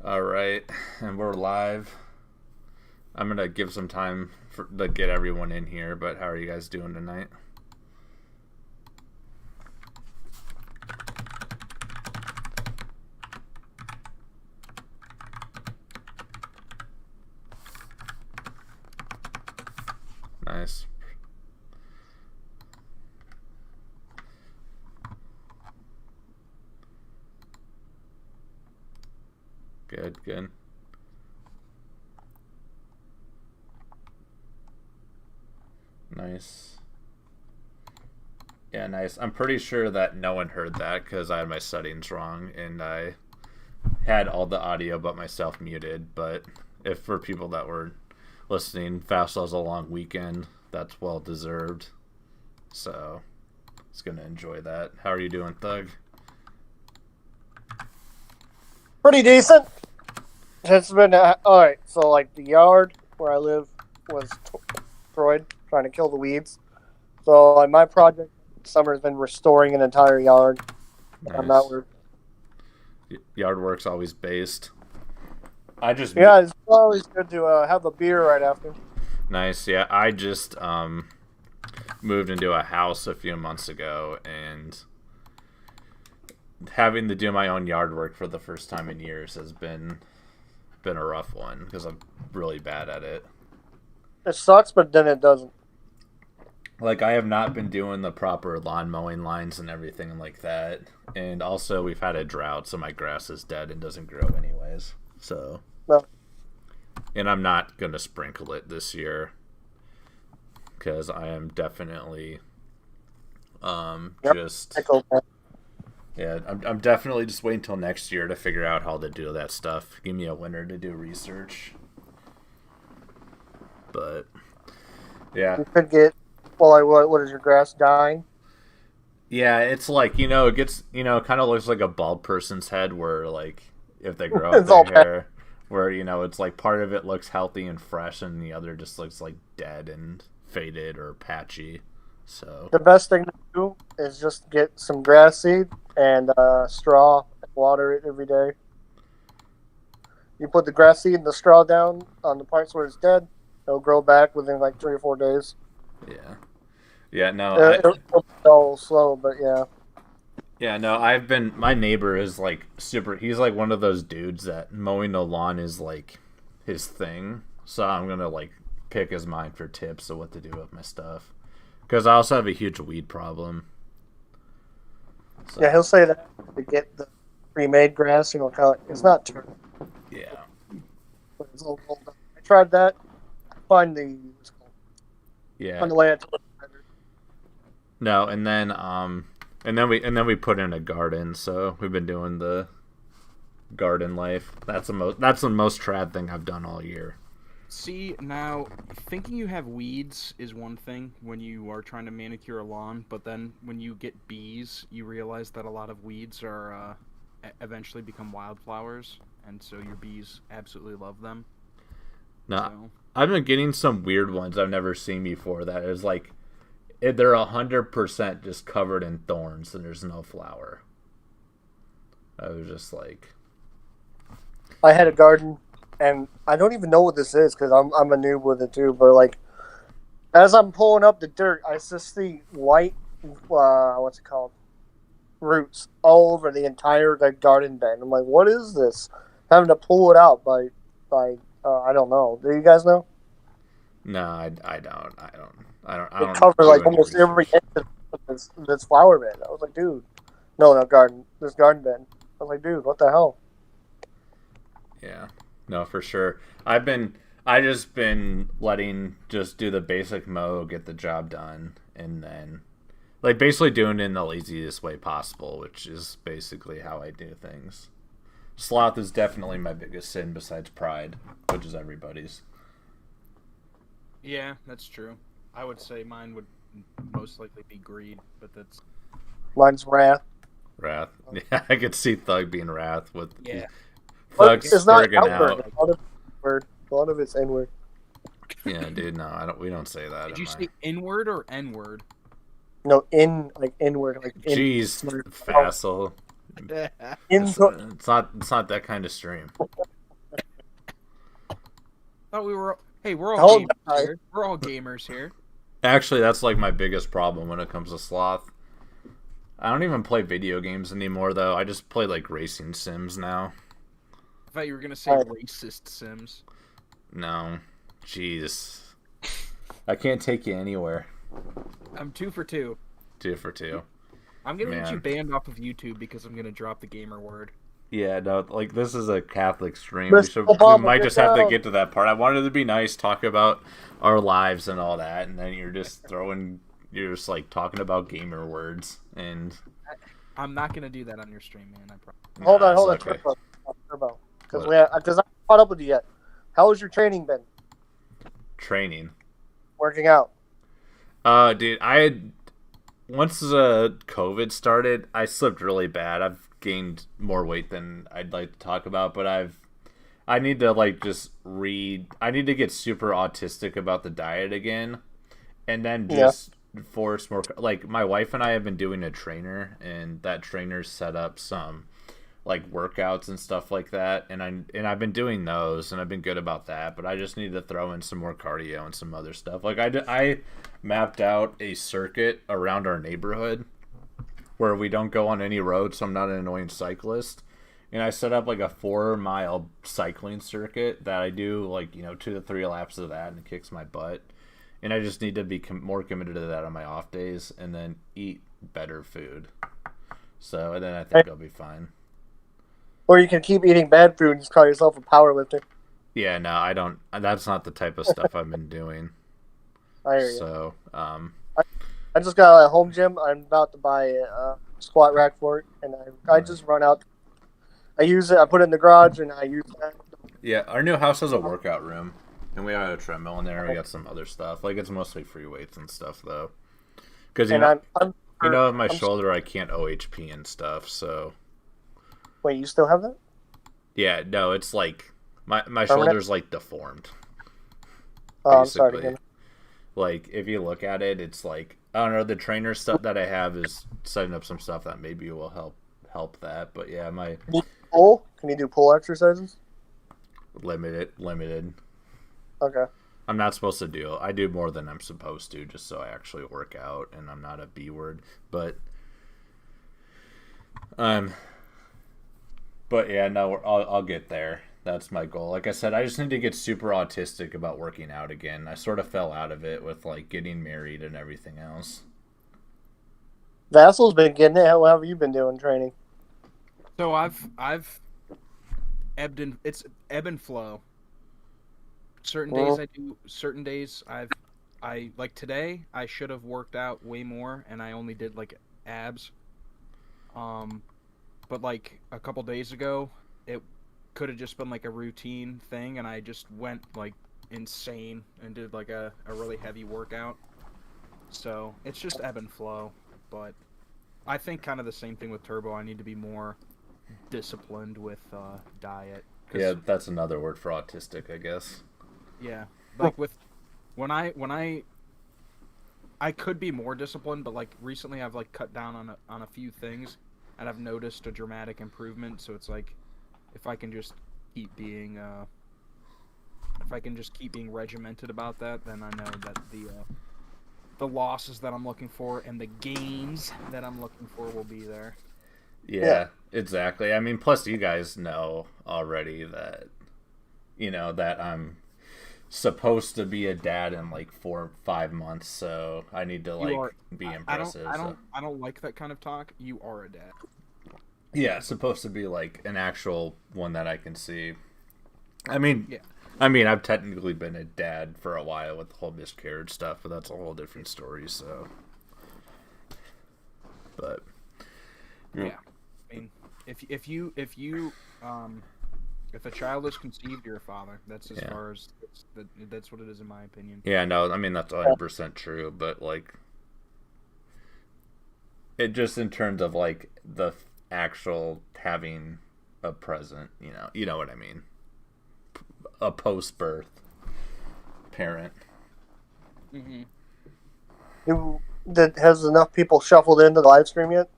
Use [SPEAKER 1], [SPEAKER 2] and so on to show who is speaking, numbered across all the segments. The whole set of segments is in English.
[SPEAKER 1] All right, and we're live. I'm gonna give some time to get everyone in here, but how are you guys doing tonight? Nice. Good, good. Nice. Yeah, nice. I'm pretty sure that no one heard that because I had my settings wrong and I had all the audio but myself muted. But if for people that were listening, Vassal's a long weekend. That's well deserved. So, it's gonna enjoy that. How are you doing, Thug?
[SPEAKER 2] Pretty decent. It's been alright. So, like, the yard where I live was destroyed, trying to kill the weeds. So, like, my project this summer has been restoring an entire yard.
[SPEAKER 1] Nice.
[SPEAKER 2] I'm not working.
[SPEAKER 1] Yard work's always based. I just
[SPEAKER 2] it's always good to have a beer right after.
[SPEAKER 1] Nice. Yeah, I just moved into a house a few months ago, and having to do my own yard work for the first time in years has been a rough one because I'm really bad at it.
[SPEAKER 2] It sucks, but then it doesn't.
[SPEAKER 1] Like, I have not been doing the proper lawn mowing lines and everything like that. And also, we've had a drought, so my grass is dead and doesn't grow anyways. So,
[SPEAKER 2] No.
[SPEAKER 1] And I'm not going to sprinkle it this year because I am definitely just... Yeah, I'm definitely just waiting until next year to figure out how to do that stuff. Give me a winter to do research. But, yeah.
[SPEAKER 2] You could get, well, like, what is your grass dying?
[SPEAKER 1] Yeah, it's like, it gets, kind of looks like a bald person's head where, like, if they grow out their hair, where, it's like part of it looks healthy and fresh and the other just looks like dead and faded or patchy. So
[SPEAKER 2] the best thing to do is just get some grass seed and straw and water it every day. You put the grass seed and the straw down on the parts where it's dead, it'll grow back within like 3 or 4 days.
[SPEAKER 1] Yeah. Yeah, no.
[SPEAKER 2] It'll go slow, but yeah.
[SPEAKER 1] Yeah, no, my neighbor is like he's like one of those dudes that mowing the lawn is like his thing. So I'm going to like pick his mind for tips of what to do with my stuff. Because I also have a huge weed problem.
[SPEAKER 2] So. Yeah, he'll say that to get the pre-made grass, it's not turtle.
[SPEAKER 1] Yeah.
[SPEAKER 2] But it's a little cold. I tried that. Find the land.
[SPEAKER 1] No, and then we put in a garden. So we've been doing the garden life. That's the most trad thing I've done all year.
[SPEAKER 3] See, now, thinking you have weeds is one thing when you are trying to manicure a lawn, but then when you get bees, you realize that a lot of weeds are eventually become wildflowers, and so your bees absolutely love them.
[SPEAKER 1] No, so. I've been getting some weird ones I've never seen before that is like, they're 100% just covered in thorns and there's no flower. I was just like...
[SPEAKER 2] I had a garden... And I don't even know what this is because I'm a noob with it too. But like, as I'm pulling up the dirt, I just see white, roots all over the entire garden bed. I'm like, what is this? Having to pull it out by I don't know. Do you guys know?
[SPEAKER 1] No, I don't.
[SPEAKER 2] It covers like almost every inch of this flower bed. I was like, dude, no garden. This garden bed. I was like, dude, what the hell?
[SPEAKER 1] Yeah. No, for sure. I just been letting just do the basic mow, get the job done, and then like basically doing it in the laziest way possible, which is basically how I do things. Sloth is definitely my biggest sin besides pride, which is everybody's.
[SPEAKER 3] Yeah, that's true. I would say mine would most likely be greed, but that's...
[SPEAKER 2] Mine's wrath.
[SPEAKER 1] Wrath. Yeah, I could see Thug being wrath with...
[SPEAKER 3] Yeah.
[SPEAKER 1] Thug's
[SPEAKER 2] it's not
[SPEAKER 1] outward.
[SPEAKER 2] A lot of it's inward.
[SPEAKER 1] Yeah, dude. No, we don't say that.
[SPEAKER 3] Did you say inward or n-word?
[SPEAKER 2] No, inward, like.
[SPEAKER 1] Jeez, Vassal. It's not that kind of stream.
[SPEAKER 3] Thought we were. Hey, we're
[SPEAKER 2] The
[SPEAKER 3] all
[SPEAKER 2] whole
[SPEAKER 3] gamers
[SPEAKER 2] guy.
[SPEAKER 3] here. We're all gamers here.
[SPEAKER 1] Actually, that's like my biggest problem when it comes to sloth. I don't even play video games anymore, though. I just play like racing sims now.
[SPEAKER 3] I thought you were gonna say
[SPEAKER 2] Right.
[SPEAKER 3] racist Sims.
[SPEAKER 1] No, jeez, I can't take you anywhere.
[SPEAKER 3] I'm 2 for 2.
[SPEAKER 1] 2 for 2.
[SPEAKER 3] I'm gonna get
[SPEAKER 1] Man.
[SPEAKER 3] you banned off of YouTube because I'm gonna drop the gamer word.
[SPEAKER 1] Yeah, no, like this is a Catholic stream.
[SPEAKER 2] Mr.
[SPEAKER 1] We
[SPEAKER 2] Obama,
[SPEAKER 1] might
[SPEAKER 2] get
[SPEAKER 1] just have to
[SPEAKER 2] down.
[SPEAKER 1] get to that part. I wanted to be nice, talk about our lives and all that, and then you're just like talking about gamer words and.
[SPEAKER 3] I'm not gonna do that on your stream, man. I promise.
[SPEAKER 2] Hold on,
[SPEAKER 1] it's okay.
[SPEAKER 2] Turbo. Because I haven't caught up with you yet. How has your training been?
[SPEAKER 1] Training.
[SPEAKER 2] Working out?
[SPEAKER 1] Dude, once COVID started, I slipped really bad. I've gained more weight than I'd like to talk about, but I need to like just read. I need to get super autistic about the diet again, and then just force more. Like my wife and I have been doing a trainer, and that trainer set up some like workouts and stuff like that, and I've been doing those, and I've been good about that. But I just need to throw in some more cardio and some other stuff. Like I mapped out a circuit around our neighborhood where we don't go on any roads, so I'm not an annoying cyclist. And I set up like a 4-mile cycling circuit that I do like 2 to 3 laps of that, and it kicks my butt. And I just need to be more committed to that on my off days, and then eat better food. So, and then I think I'll be fine.
[SPEAKER 2] Or you can keep eating bad food and just call yourself a powerlifter.
[SPEAKER 1] Yeah, no, I don't. That's not the type of stuff I've been doing.
[SPEAKER 2] I hear you.
[SPEAKER 1] So,
[SPEAKER 2] I just got a home gym. I'm about to buy a squat rack for it, and I just run out. I use it. I put it in the garage, and I use that.
[SPEAKER 1] yeah, our new house has a workout room, and we have a treadmill in there. We got some other stuff. Like it's mostly free weights and stuff, though. Because with my shoulder, I can't OHP and stuff. So.
[SPEAKER 2] Wait, you still have that?
[SPEAKER 1] Yeah, no, it's like my shoulder's like deformed.
[SPEAKER 2] Oh, I'm sorry to hear
[SPEAKER 1] Basically.
[SPEAKER 2] that.
[SPEAKER 1] Like if you look at it, it's like I don't know. The trainer stuff that I have is setting up some stuff that maybe will help that. But yeah, my
[SPEAKER 2] Pull? Can you do pull exercises?
[SPEAKER 1] limited.
[SPEAKER 2] Okay.
[SPEAKER 1] I'm not supposed to do. I do more than I'm supposed to, just so I actually work out, and I'm not a B word. But yeah, no, I'll get there. That's my goal. Like I said, I just need to get super autistic about working out again. I sort of fell out of it with like getting married and everything else.
[SPEAKER 2] Vassal's been getting it. How have you been doing training?
[SPEAKER 3] So I've it's ebb and flow. Certain days I do. Certain days I like today. I should have worked out way more, and I only did like abs. But like a couple days ago, it could have just been like a routine thing, and I just went like insane and did like a really heavy workout. So it's just ebb and flow. But I think kind of the same thing with Turbo. I need to be more disciplined with diet.
[SPEAKER 1] Yeah, that's another word for autistic, I guess.
[SPEAKER 3] Yeah, like with when I could be more disciplined, but like recently I've like cut down on a few things, and I've noticed a dramatic improvement. So it's like if I can just keep being regimented about that, then I know that the losses that I'm looking for and the gains that I'm looking for will be there.
[SPEAKER 1] Yeah, exactly. I mean, plus you guys know already that that I'm supposed to be a dad in like 4 or 5 months, so I need to be impressive.
[SPEAKER 3] I don't like that kind of talk. You are a dad.
[SPEAKER 1] Yeah, it's supposed to be like an actual one that I can see. I mean, I've technically been a dad for a while with the whole miscarriage stuff, but that's a whole different story. So, but
[SPEAKER 3] yeah, I mean, if a child is conceived, you're a father. That's as far as that's what it is in my opinion.
[SPEAKER 1] Yeah, no, I mean that's 100% true, but like, it just in terms of like the actual having a present, you know what I mean, a post-birth parent.
[SPEAKER 2] Has enough people shuffled into the live stream yet?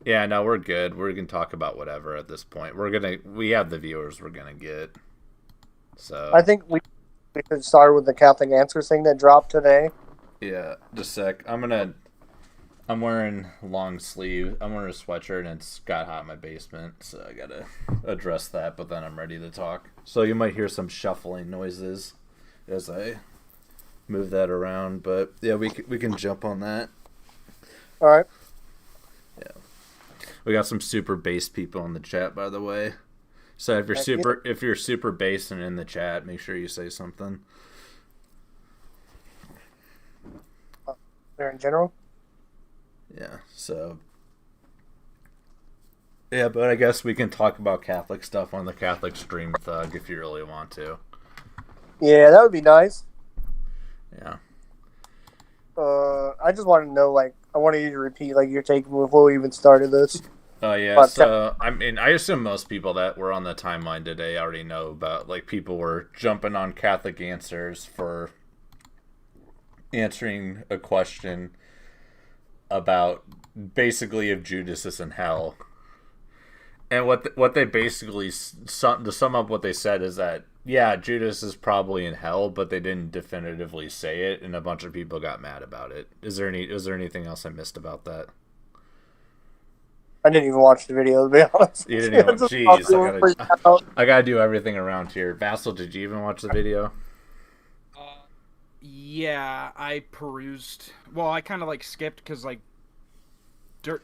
[SPEAKER 1] Yeah, no, we're good. We're gonna talk about whatever at this point. We have the viewers we're gonna get. So
[SPEAKER 2] I think we should start with the Catholic Answers thing that dropped today.
[SPEAKER 1] Yeah, just a sec. I'm wearing long sleeve. I'm wearing a sweatshirt and it's got hot in my basement, so I gotta address that. But then I'm ready to talk. So you might hear some shuffling noises as I move that around. But yeah, we can jump on that.
[SPEAKER 2] All right.
[SPEAKER 1] Yeah, we got some super bass people in the chat, by the way. So if you're super bass and in the chat, make sure you say something.
[SPEAKER 2] There in general.
[SPEAKER 1] Yeah, so yeah, but I guess we can talk about Catholic stuff on the Catholic Stream Thug if you really want to.
[SPEAKER 2] Yeah, that would be nice.
[SPEAKER 1] Yeah.
[SPEAKER 2] I just want to know, like, I want you to repeat, like, your take before we even started this.
[SPEAKER 1] Oh yeah, so I mean, I assume most people that were on the timeline today already know about, like, people were jumping on Catholic Answers for answering a question about basically if Judas is in hell. And what they basically, to sum up what they said is that, yeah, Judas is probably in hell, but they didn't definitively say it, and a bunch of people got mad about it. Is there anything else I missed about that?
[SPEAKER 2] I didn't even watch the video, to be honest.
[SPEAKER 1] You didn't even watch. Jeez, I gotta do everything around here. Vassal, did you even watch the video?
[SPEAKER 3] Yeah, I perused. Well, I kind of like skipped because like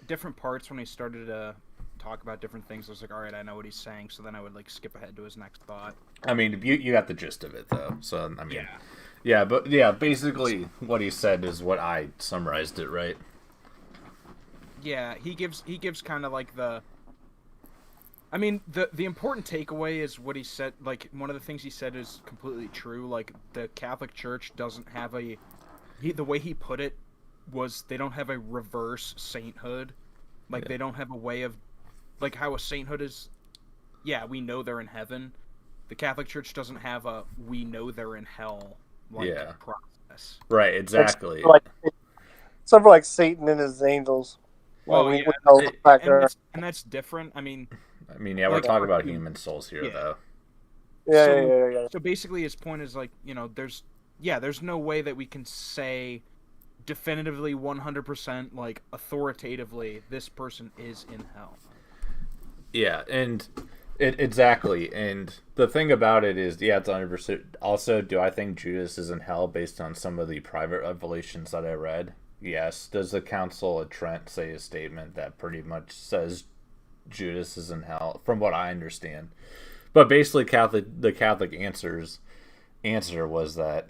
[SPEAKER 3] different parts when he started to talk about different things. I was like, all right, I know what he's saying. So then I would like skip ahead to his next thought.
[SPEAKER 1] I mean, you got the gist of it though. So I mean, yeah, but yeah, basically what he said is what I summarized it, right?
[SPEAKER 3] Yeah, he gives kind of like the. I mean, the important takeaway is what he said. Like, one of the things he said is completely true. Like, the Catholic Church doesn't have the way he put it was they don't have a reverse sainthood. Like, they don't have a way of, like, how a sainthood is, yeah, we know they're in heaven. The Catholic Church doesn't have a we know they're in hell, like, process.
[SPEAKER 1] Right, exactly.
[SPEAKER 2] Something like Satan and his angels.
[SPEAKER 3] Well, and that's different. I mean,
[SPEAKER 1] yeah, we're talking about human souls here, though.
[SPEAKER 2] Yeah.
[SPEAKER 3] So basically, his point is like, you know, there's no way that we can say definitively 100%, like, authoritatively, this person is in hell.
[SPEAKER 1] Yeah, and exactly. And the thing about it is, yeah, it's 100%. Also, do I think Judas is in hell based on some of the private revelations that I read? Yes. Does the Council of Trent say a statement that pretty much says Judas is in hell, from what I understand? But basically, the Catholic answer was that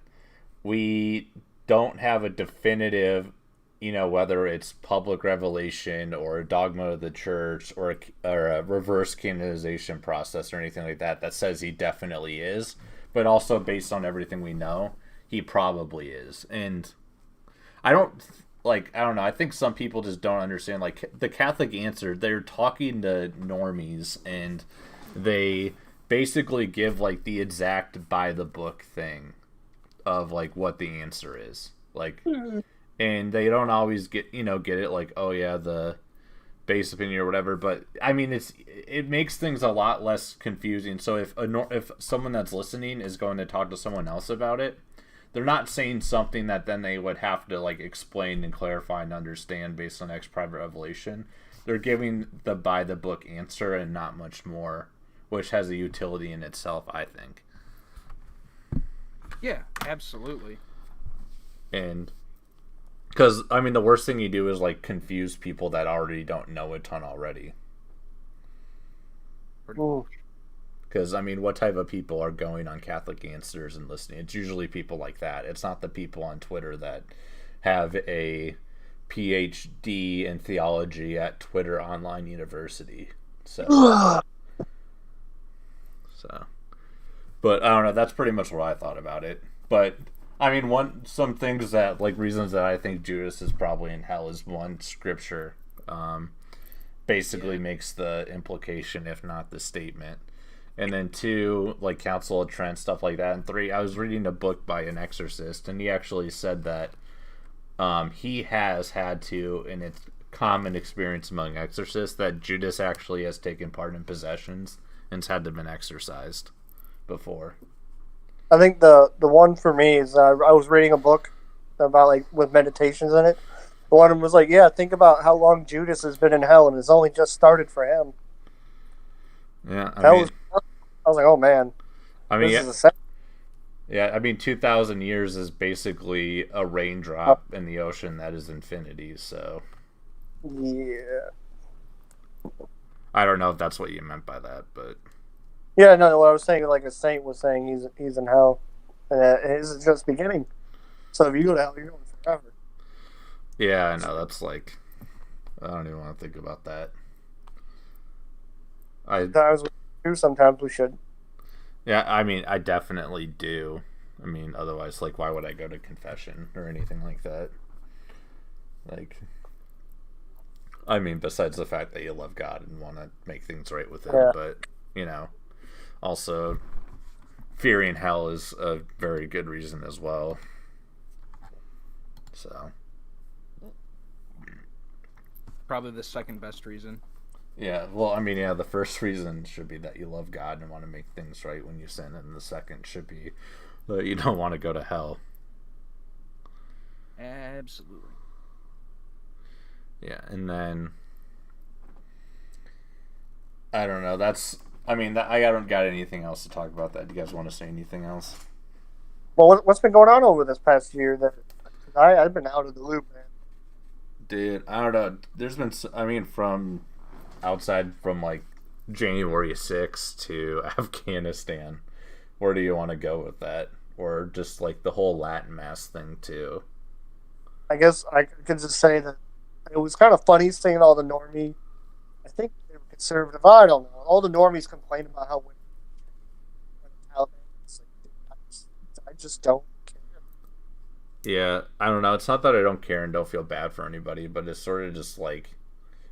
[SPEAKER 1] we don't have a definitive, you know, whether it's public revelation or a dogma of the church or a reverse canonization process or anything like that says he definitely is. But also, based on everything we know, he probably is. And I don't know. I think some people just don't understand. Like, the Catholic answer, they're talking to normies, and they basically give, like, the exact by the book thing of, like, what the answer is. Like, and they don't always get it, like, oh yeah, the base opinion or whatever. But I mean, it makes things a lot less confusing. So if someone that's listening is going to talk to someone else about it, they're not saying something that then they would have to, like, explain and clarify and understand based on ex-private revelation. They're giving the by-the-book answer and not much more, which has a utility in itself, I think.
[SPEAKER 3] Yeah, absolutely.
[SPEAKER 1] And because, I mean, the worst thing you do is, like, confuse people that already don't know a ton already. Because, I mean, what type of people are going on Catholic Answers and listening? It's usually people like that. It's not the people on Twitter that have a PhD in theology at Twitter Online University. So, but I don't know. That's pretty much what I thought about it. But I mean, some things that, like, reasons that I think Judas is probably in hell is, one, Scripture basically makes the implication, if not the statement. And then 2, like, Council of Trent, stuff like that. And 3, I was reading a book by an exorcist, and he actually said that he has had to, and it's common experience among exorcists, that Judas actually has taken part in possessions and's had to been exorcised before.
[SPEAKER 2] I think the one for me is I was reading a book about like with meditations in it. The one was like, yeah, think about how long Judas has been in hell, and it's only just started for him.
[SPEAKER 1] Yeah,
[SPEAKER 2] That was I was like, oh man, this
[SPEAKER 1] yeah,
[SPEAKER 2] is a set.
[SPEAKER 1] yeah. I mean, 2,000 years is basically a raindrop in the ocean that is infinity. So
[SPEAKER 2] Yeah.
[SPEAKER 1] I don't know if that's what you meant by that, but
[SPEAKER 2] Yeah, no, what I was saying, like a saint was saying, he's in hell, and his is just beginning. So if you go to hell, you're going forever.
[SPEAKER 1] yeah, I know that's like I don't even want to think about that. I
[SPEAKER 2] Sometimes we do, sometimes we should.
[SPEAKER 1] Yeah, I mean, I definitely do. I mean, otherwise, like, why would I go to confession or anything like that? Like, I mean, besides the fact that you love God and want to make things right with Him,
[SPEAKER 2] Yeah.
[SPEAKER 1] but, you know, also fearing hell is a very good reason as well. So,
[SPEAKER 3] Probably the second best reason.
[SPEAKER 1] yeah, well, I mean, yeah, the first reason should be that you love God and want to make things right when you sin, and the second should be that you don't want to go to hell.
[SPEAKER 3] Absolutely.
[SPEAKER 1] Yeah, and then I don't know. That's I mean, I don't got anything else to talk about that. Do you guys want to say anything else?
[SPEAKER 2] Well, what's been going on over this past year? That I've been out of the loop, man.
[SPEAKER 1] Dude, I don't know. There's been, I mean, from outside from like January 6th to Afghanistan. Where do you want to go with that? Or just like the whole Latin Mass thing too?
[SPEAKER 2] I guess I could just say that it was kind of funny seeing all the normie. I think they were conservative. I don't know. All the normies complain about how women are the Taliban. It's like, dude, I just don't care.
[SPEAKER 1] Yeah, I don't know. It's not that I don't care and don't feel bad for anybody, but it's sort of just like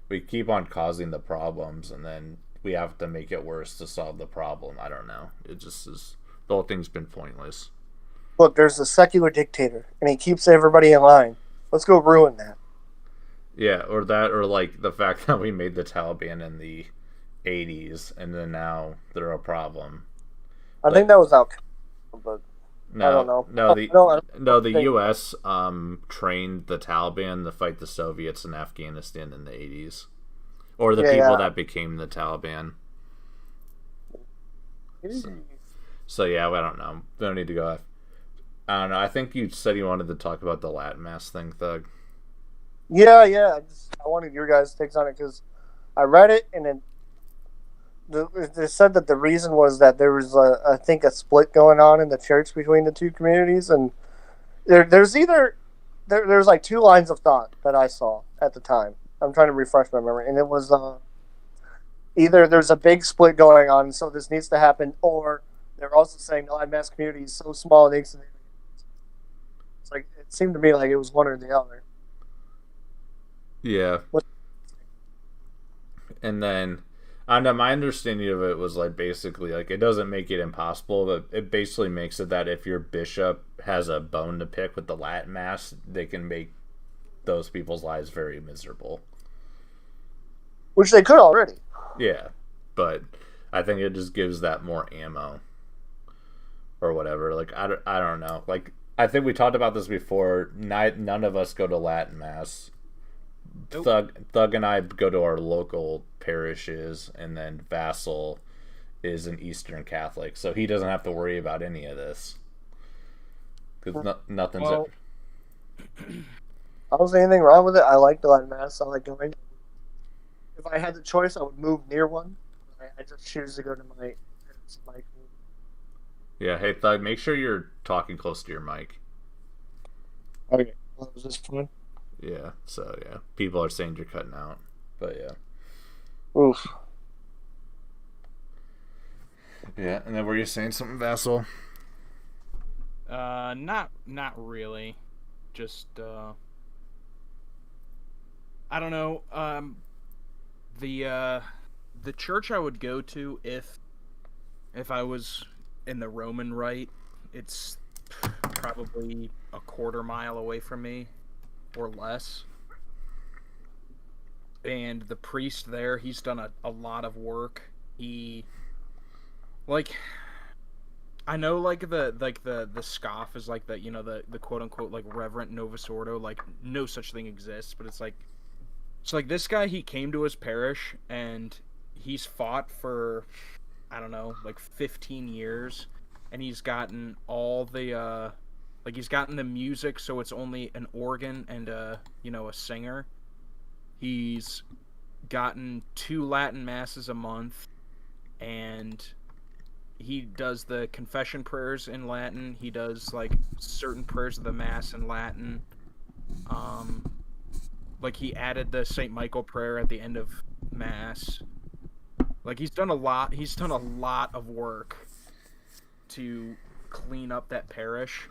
[SPEAKER 1] we keep on causing the problems and then we have to make it worse to solve the problem. I don't know. It just is. The whole thing's been pointless.
[SPEAKER 2] Look, there's a secular dictator, and he keeps everybody in line. Let's go ruin that.
[SPEAKER 1] Yeah, or that, or like the fact that we made the Taliban in the 80s and then now they're a problem.
[SPEAKER 2] I
[SPEAKER 1] Like,
[SPEAKER 2] think that was out, but I don't
[SPEAKER 1] no,
[SPEAKER 2] know.
[SPEAKER 1] no, the
[SPEAKER 2] I
[SPEAKER 1] no, the
[SPEAKER 2] think,
[SPEAKER 1] U.S. Trained the Taliban to fight the Soviets in Afghanistan in the 80s, or the people that became the Taliban. So yeah, I don't know. We don't need to go. I don't know. I think you said you wanted to talk about the Latin Mass thing, Thug.
[SPEAKER 2] Yeah. I wanted your guys' takes on it because I read it and they said that the reason was that there was, I think, a split going on in the church between the two communities, and there's like two lines of thought that I saw at the time. I'm trying to refresh my memory, and it was either there's a big split going on, so this needs to happen, or they're also saying the Latin Mass community is so small and insignificant. It's like it seemed to me like it was one or the other.
[SPEAKER 1] Yeah.
[SPEAKER 2] What?
[SPEAKER 1] And then, I don't know, my understanding of it was like basically like it doesn't make it impossible, but it basically makes it that if your bishop has a bone to pick with the Latin Mass, they can make those people's lives very miserable.
[SPEAKER 2] Which they could already.
[SPEAKER 1] Yeah, but I think it just gives that more ammo or whatever. Like I don't know. Like I think we talked about this before. None of us go to Latin Mass.
[SPEAKER 3] Nope.
[SPEAKER 1] Thug and I go to our local parishes, and then Vassal is an Eastern Catholic, so he doesn't have to worry about any of this because nothing's.
[SPEAKER 3] Well,
[SPEAKER 2] I don't see anything wrong with it. I like the Latin Mass. I like going. If I had the choice, I would move near one. I just choose to go to my
[SPEAKER 1] Yeah, hey Thug, make sure you're talking close to your mic.
[SPEAKER 2] Okay, well, was this fun?
[SPEAKER 1] Yeah, so yeah, people are saying you're cutting out, but yeah.
[SPEAKER 2] Oof.
[SPEAKER 1] Yeah, and then were you saying something, Vassal?
[SPEAKER 3] not really. Just I don't know. The church I would go to if I was in the Roman Rite, it's probably a quarter mile away from me or less. And the priest there, he's done a lot of work. He, like, I know the scoff is like the quote unquote like reverent Novus Ordo, like no such thing exists, but it's like this guy, he came to his parish and he's fought for, I don't know, like 15 years, and he's gotten all the he's gotten the music, so it's only an organ and a singer. He's gotten 2 Latin masses a month, and he does the confession prayers in Latin. He does like certain prayers of the mass in Latin. Like he added the St. Michael prayer at the end of mass. Like he's done a lot of work to clean up that parish,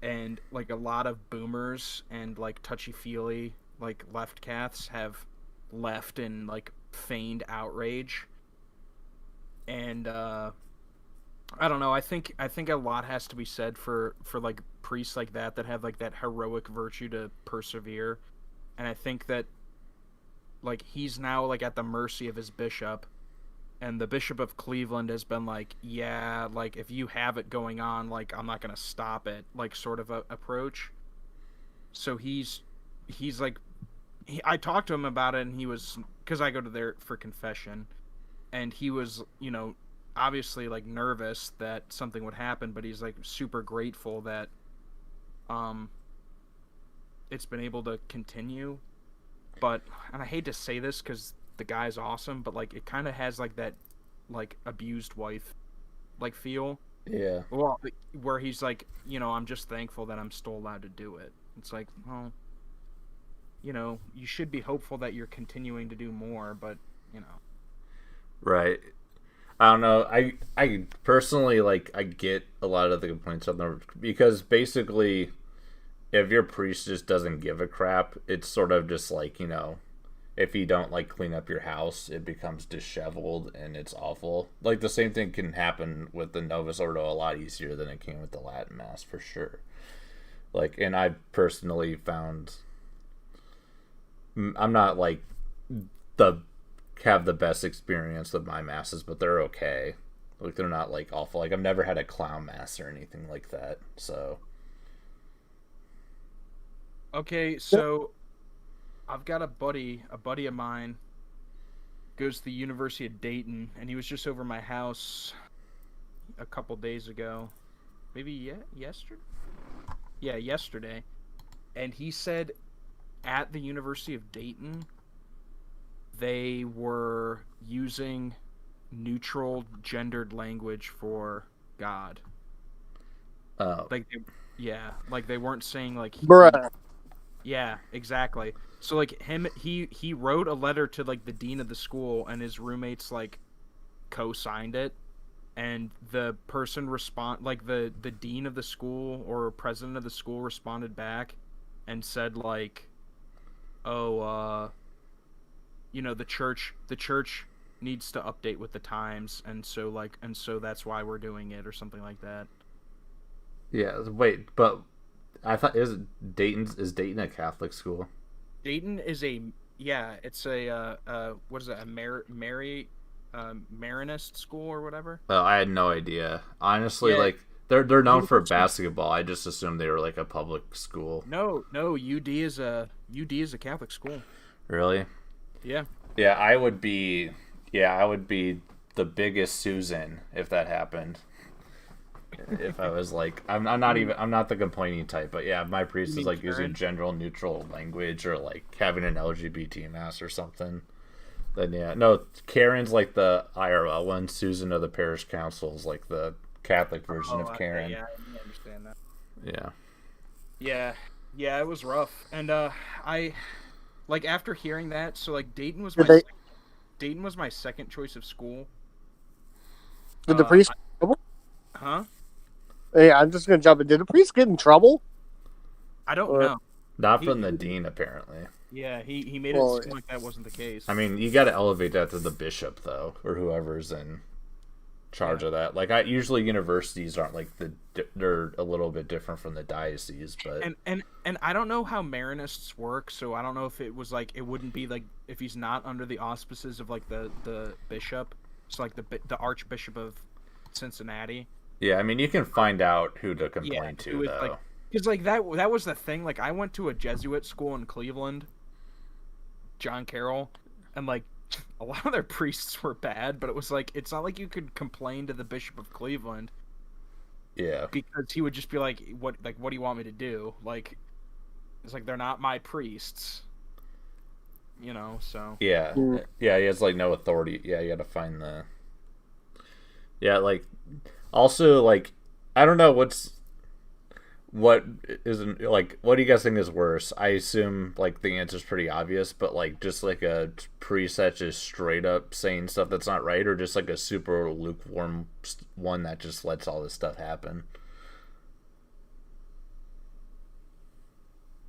[SPEAKER 3] and like a lot of boomers and like touchy-feely like left Caths have left in like feigned outrage. And I don't know, I think a lot has to be said for like priests like that have like that heroic virtue to persevere. And I think that like he's now like at the mercy of his bishop, and the Bishop of Cleveland has been like, yeah, like if you have it going on, like I'm not gonna stop it, like sort of a approach. So he's like, I talked to him about it, and he was, because I go to there for confession, and he was, obviously like nervous that something would happen, but he's like super grateful that it's been able to continue. But, and I hate to say this because the guy's awesome, but like it kind of has like that like abused wife like feel.
[SPEAKER 1] Yeah.
[SPEAKER 3] Well, where he's like, I'm just thankful that I'm still allowed to do it. It's like, well, you should be hopeful that you're continuing to do more, but
[SPEAKER 1] Right. I don't know. I personally, like, I get a lot of the complaints on there because basically, if your priest just doesn't give a crap, it's sort of just like, if you don't like clean up your house, it becomes disheveled and it's awful. Like the same thing can happen with the Novus Ordo a lot easier than it can with the Latin Mass for sure. Like, and I personally found I'm not like have the best experience with my masses, but they're okay. Like they're not like awful. Like I've never had a clown mass or anything like that. So
[SPEAKER 3] okay, so I've got a buddy of mine goes to the University of Dayton, and he was just over my house a couple days ago. Maybe yesterday? Yeah, yesterday. And he said at the University of Dayton, they were using neutral gendered language for God.
[SPEAKER 1] oh.
[SPEAKER 3] Like, like they weren't saying like
[SPEAKER 2] Bruh.
[SPEAKER 3] Yeah, exactly. So like he wrote a letter to like the dean of the school, and his roommates like co-signed it, and the person the dean of the school or president of the school responded back and said like, oh, the church needs to update with the times, and so that's why we're doing it, or something like that.
[SPEAKER 1] Yeah, wait, but I thought is Dayton a Catholic school?
[SPEAKER 3] Dayton is it's a what is it, a Maronist school or whatever?
[SPEAKER 1] Oh, I had no idea. Honestly,
[SPEAKER 3] Yeah.
[SPEAKER 1] like they're known for basketball. I just assumed they were like a public school.
[SPEAKER 3] No, UD is a Catholic school.
[SPEAKER 1] Really?
[SPEAKER 3] Yeah.
[SPEAKER 1] Yeah, I would be the biggest Susan if that happened. If I was like, I'm not the complaining type, but yeah, if my priest is like
[SPEAKER 3] Karen?
[SPEAKER 1] using general neutral language or like having an LGBT mass or something, then yeah. No, Karen's like the IRL one. Susan of the parish council is like the Catholic version of Karen.
[SPEAKER 3] Yeah, I understand that.
[SPEAKER 1] Yeah.
[SPEAKER 3] Yeah, it was rough. And I like after hearing that, so like Dayton was my second choice of school.
[SPEAKER 2] Did the priest?
[SPEAKER 3] Huh?
[SPEAKER 2] Hey, I'm just gonna jump in. Did the priest get in trouble?
[SPEAKER 3] I don't know.
[SPEAKER 1] Not from the dean, apparently.
[SPEAKER 3] Yeah, he made it seem like that wasn't the case.
[SPEAKER 1] I mean, you got to elevate that to the bishop, though, or whoever's in charge of that. Like, usually universities aren't like they're a little bit different from the diocese, but
[SPEAKER 3] and I don't know how Maronists work, so I don't know if it was like it wouldn't be like if he's not under the auspices of like the bishop, so like the Archbishop of Cincinnati.
[SPEAKER 1] Yeah, I mean, you can find out who to complain
[SPEAKER 3] Yeah,
[SPEAKER 1] to,
[SPEAKER 3] it was
[SPEAKER 1] though.
[SPEAKER 3] like, because like that was the thing. Like I went to a Jesuit school in Cleveland, John Carroll, and like a lot of their priests were bad, but it was like it's not like you could complain to the Bishop of Cleveland.
[SPEAKER 1] Yeah.
[SPEAKER 3] Because he would just be like, what do you want me to do? Like, it's like they're not my priests. You know, so.
[SPEAKER 1] Yeah.
[SPEAKER 2] Mm.
[SPEAKER 1] Yeah, he has, like, no authority. Yeah, you gotta find the... Yeah, like, also, like, I don't know what isn't, like, what do you guys think is worse? I assume, like, the answer's pretty obvious, but, like, just, like, a priest that's just straight up saying stuff that's not right, or just, like, a super lukewarm one that just lets all this stuff happen?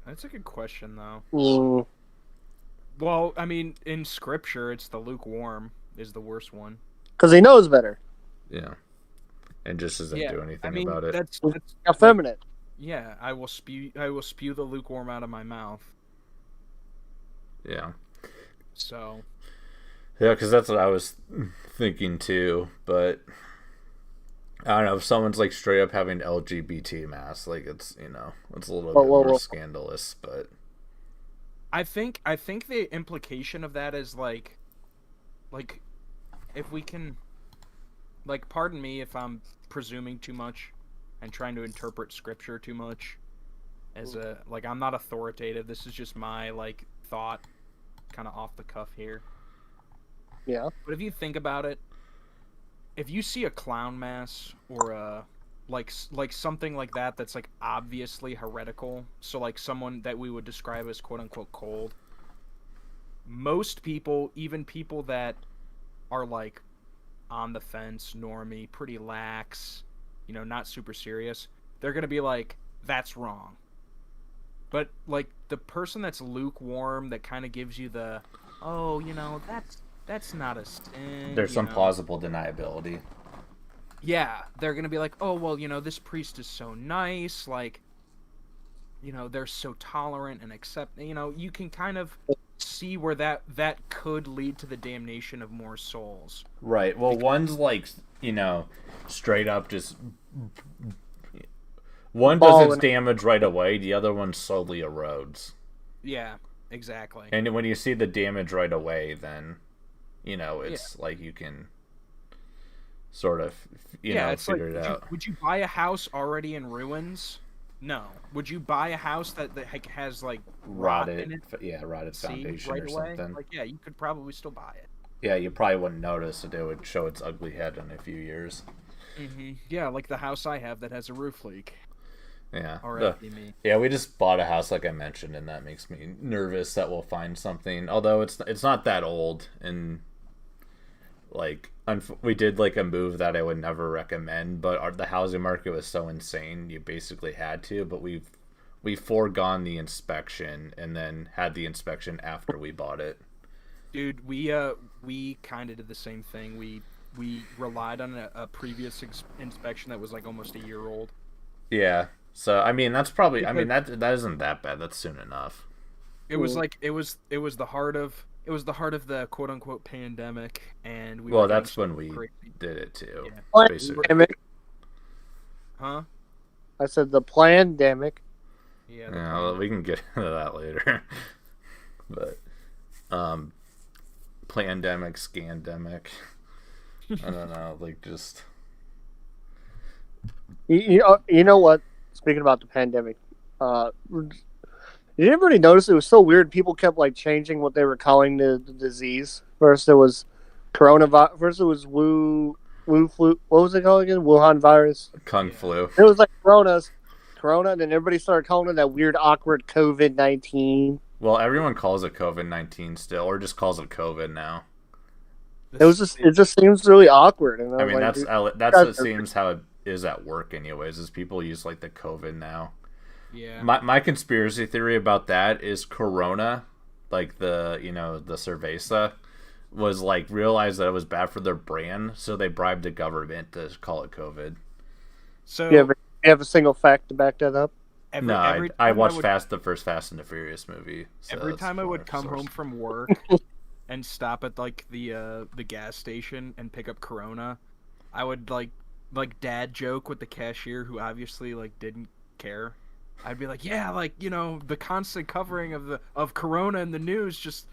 [SPEAKER 3] That's a good question, though.
[SPEAKER 2] Mm.
[SPEAKER 3] Well, I mean, in Scripture, it's the lukewarm is the worst one.
[SPEAKER 2] Because he knows better.
[SPEAKER 1] Yeah. And just doesn't do anything about it.
[SPEAKER 3] That's
[SPEAKER 2] Effeminate.
[SPEAKER 3] yeah. I will spew the lukewarm out of my mouth.
[SPEAKER 1] Yeah.
[SPEAKER 3] So.
[SPEAKER 1] Yeah, because that's what I was thinking too. But I don't know if someone's like straight up having LGBT mass, like it's it's a little bit more scandalous. But
[SPEAKER 3] I think the implication of that is like if we can, like, pardon me if I'm presuming too much and trying to interpret scripture too much as a, like, I'm not authoritative. This is just my, like, thought kind of off the cuff here.
[SPEAKER 2] Yeah.
[SPEAKER 3] But if you think about it, if you see a clown mass or a like something like that that's like obviously heretical, so like someone that we would describe as quote unquote cold, most people, even people that are like on the fence, normie, pretty lax, not super serious, they're gonna be like, that's wrong. But like the person that's lukewarm, that kind of gives you the, oh, that's not a sin.
[SPEAKER 1] There's some plausible deniability.
[SPEAKER 3] Yeah, they're gonna be like, oh, well, this priest is so nice, like, they're so tolerant and accept. You can kind of see where that could lead to the damnation of more souls.
[SPEAKER 1] Right. Well, one's like, straight up just one does its damage right away. The other one slowly erodes.
[SPEAKER 3] Yeah, exactly.
[SPEAKER 1] And when you see the damage right away, then it's like you can sort of figure it out.
[SPEAKER 3] Would you buy a house already in ruins? No. Would you buy a house that has like rotted in it?
[SPEAKER 1] Yeah, rotted foundation
[SPEAKER 3] right
[SPEAKER 1] or
[SPEAKER 3] away?
[SPEAKER 1] something.
[SPEAKER 3] Like, yeah, you could probably still buy it.
[SPEAKER 1] Yeah, you probably wouldn't notice that it would show its ugly head in a few years.
[SPEAKER 3] Mm-hmm. Yeah, like the house I have that has a roof leak.
[SPEAKER 1] Yeah.
[SPEAKER 3] Me.
[SPEAKER 1] Yeah, we just bought a house, like I mentioned, and that makes me nervous that we'll find something. Although it's not that old, and like we did like a move that I would never recommend, but the housing market was so insane, you basically had to. But we've foregone the inspection and then had the inspection after we bought it.
[SPEAKER 3] Dude, we kind of did the same thing. We relied on a previous inspection that was like almost a year old.
[SPEAKER 1] Yeah. So I mean that's probably that isn't that bad. That's soon enough.
[SPEAKER 3] It was like it was the heart of the quote unquote pandemic, and
[SPEAKER 1] that's when we did it too.
[SPEAKER 2] Yeah.
[SPEAKER 1] Basically.
[SPEAKER 3] Huh?
[SPEAKER 2] I said the pandemic.
[SPEAKER 3] Yeah.
[SPEAKER 1] Well, we can get into that later. But pandemic, scandemic. I don't know, like just
[SPEAKER 2] you know what? Speaking about the pandemic, did anybody notice it was so weird? People kept like changing what they were calling the disease. First it was coronavirus. First it was Wu flu. What was it called again? Wuhan virus.
[SPEAKER 1] Kung flu.
[SPEAKER 2] It was like corona. And then everybody started calling it that weird, awkward COVID-19.
[SPEAKER 1] Well, everyone calls it COVID-19 still, or just calls it COVID now.
[SPEAKER 2] It just seems really awkward. And
[SPEAKER 1] I mean,
[SPEAKER 2] like,
[SPEAKER 1] that's what seems how it is at work, anyways. Is people use like the COVID now.
[SPEAKER 3] Yeah.
[SPEAKER 1] My conspiracy theory about that is Corona, like the the cerveza, was like realized that it was bad for their brand, so they bribed the government to call it COVID.
[SPEAKER 3] So
[SPEAKER 2] you have a single fact to back that up?
[SPEAKER 1] I watched the first Fast and the Furious movie. So
[SPEAKER 3] every time I would come home from work and stop at like the gas station and pick up Corona, I would like like dad joke with the cashier who obviously like didn't care, I'd be like, yeah, like, you know, the constant covering of Corona in the news just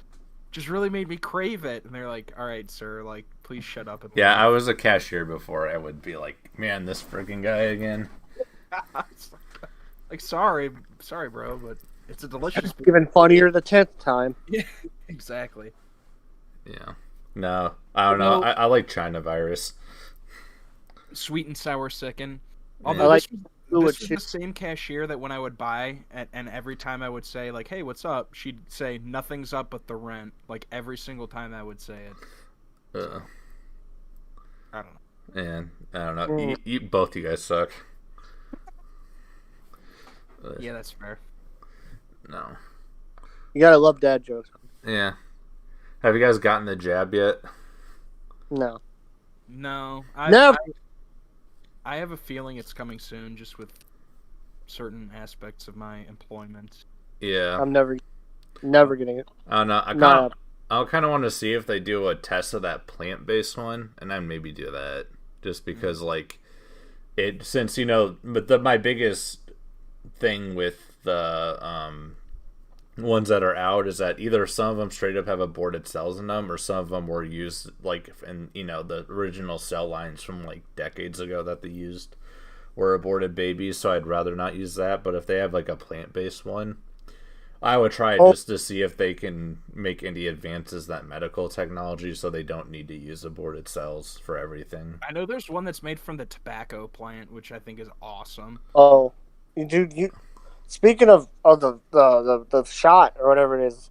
[SPEAKER 3] really made me crave it. And they're like, all right, sir, like, please shut up and
[SPEAKER 1] Yeah,
[SPEAKER 3] leave.
[SPEAKER 1] I was a cashier before. I would be like, man, this freaking guy again.
[SPEAKER 3] Like, sorry, bro, but it's a delicious.
[SPEAKER 2] Even funnier the 10th time.
[SPEAKER 3] Yeah, exactly.
[SPEAKER 1] Yeah. No, I don't know. I like China virus.
[SPEAKER 3] Sweet and sour sicken.
[SPEAKER 1] Yeah.
[SPEAKER 3] Although
[SPEAKER 2] I like
[SPEAKER 3] this was the same cashier that when I would buy, and every time I would say, like, hey, what's up? She'd say, nothing's up but the rent. Like, every single time I would say it. I don't know.
[SPEAKER 1] And I don't know. Both you guys suck.
[SPEAKER 3] Yeah, that's fair.
[SPEAKER 1] No.
[SPEAKER 2] You gotta love dad jokes.
[SPEAKER 1] Yeah. Have you guys gotten the jab yet?
[SPEAKER 2] No.
[SPEAKER 3] No.
[SPEAKER 2] Never.
[SPEAKER 3] I have a feeling it's coming soon, just with certain aspects of my employment.
[SPEAKER 1] Yeah.
[SPEAKER 2] I'm never getting it.
[SPEAKER 1] I don't know. I kind of want to see if they do a test of that plant-based one, and then maybe do that. Just because, like, it, since, you know, but my biggest thing with the ones that are out is that either some of them straight up have aborted cells in them, or some of them were used, like, in, you know, the original cell lines from, like, decades ago that they used were aborted babies, so I'd rather not use that. But if they have, like, a plant-based one, I would try it just to see if they can make any advances in that medical technology so they don't need to use aborted cells for everything.
[SPEAKER 3] I know there's one that's made from the tobacco plant, which I think is awesome.
[SPEAKER 2] Oh, you. Speaking of the shot or whatever it is,